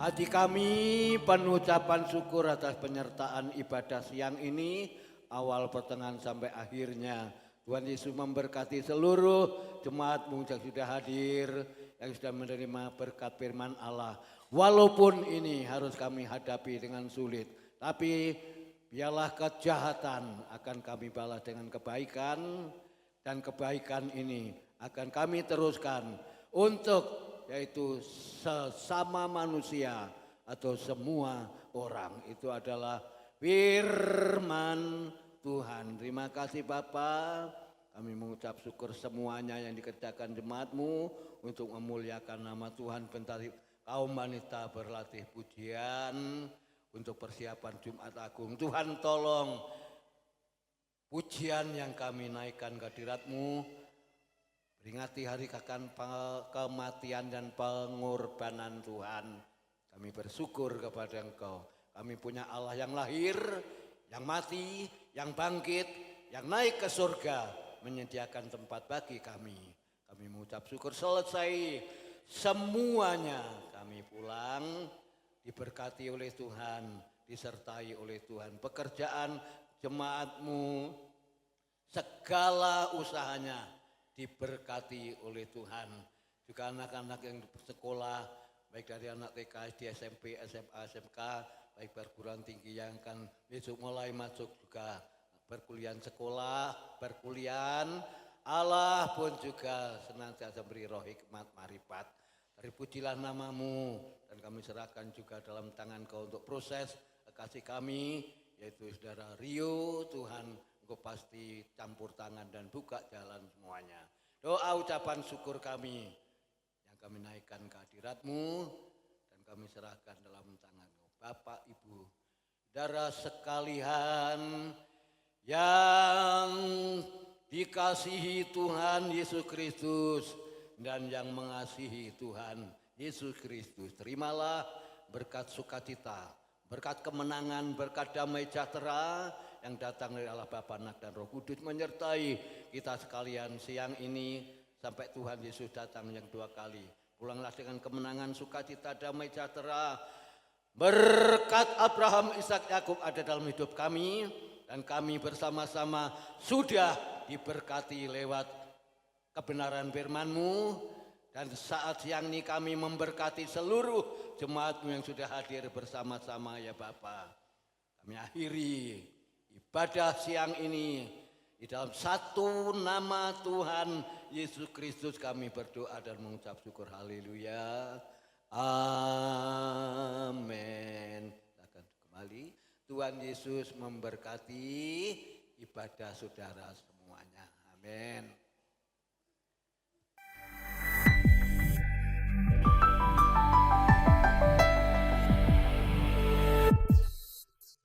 Hati kami penuh ucapan syukur atas penyertaan ibadah siang ini, awal pertengahan sampai akhirnya. Tuhan Yesus memberkati seluruh jemaat-Mu yang sudah hadir, yang sudah menerima berkat firman Allah. Walaupun ini harus kami hadapi dengan sulit, tapi biarlah kejahatan akan kami balas dengan kebaikan, dan kebaikan ini akan kami teruskan untuk yaitu sesama manusia atau semua orang. Itu adalah firman Tuhan. Terima kasih Bapa. Kami mengucap syukur semuanya yang dikerjakan jemaat-Mu untuk memuliakan nama Tuhan. Bentar kaum wanita berlatih pujian untuk persiapan Jumat Agung. Tuhan tolong pujian yang kami naikkan ke hadirat-Mu, peringati hari akan kematian dan pengorbanan Tuhan. Kami bersyukur kepada Engkau. Kami punya Allah yang lahir, yang mati, yang bangkit, yang naik ke surga, menyediakan tempat bagi kami. Kami mengucap syukur selesai semuanya. Kami pulang diberkati oleh Tuhan, disertai oleh Tuhan. Pekerjaan jemaat-Mu, segala usahanya diberkati oleh Tuhan. Juga anak-anak yang bersekolah, baik dari anak TK, SD, SMP, SMA, SMK, baik perguruan tinggi yang akan besok mulai masuk juga perkuliahan sekolah, perkuliahan. Allah pun juga senantiasa beri roh hikmat marifat. Terpujilah nama-Mu, dan kami serahkan juga dalam tangan Kau untuk proses kasih kami, yaitu saudara Rio. Tuhan, Engkau pasti campur tangan dan buka jalan semuanya. Doa ucapan syukur kami yang kami naikkan ke hadirat-Mu, dan kami serahkan dalam tangan-Mu. Bapak, Ibu, saudara sekalian yang dikasihi Tuhan Yesus Kristus dan yang mengasihi Tuhan Yesus Kristus, terimalah berkat sukacita, berkat kemenangan, berkat damai sejahtera yang datang dari Allah Bapa, Anak dan Roh Kudus menyertai kita sekalian siang ini sampai Tuhan Yesus datang yang dua kali. Pulanglah dengan kemenangan, sukacita, damai sejahtera. Berkat Abraham, Ishak, Yakub ada dalam hidup kami, dan kami bersama-sama sudah diberkati lewat kebenaran firman-Mu. Dan saat siang ini kami memberkati seluruh jemaat-Mu yang sudah hadir bersama-sama ya Bapa. Kami akhiri ibadah siang ini di dalam satu nama Tuhan Yesus Kristus kami berdoa dan mengucap syukur. Haleluya. Amin. Akan kembali. Tuhan Yesus memberkati ibadah saudara semua.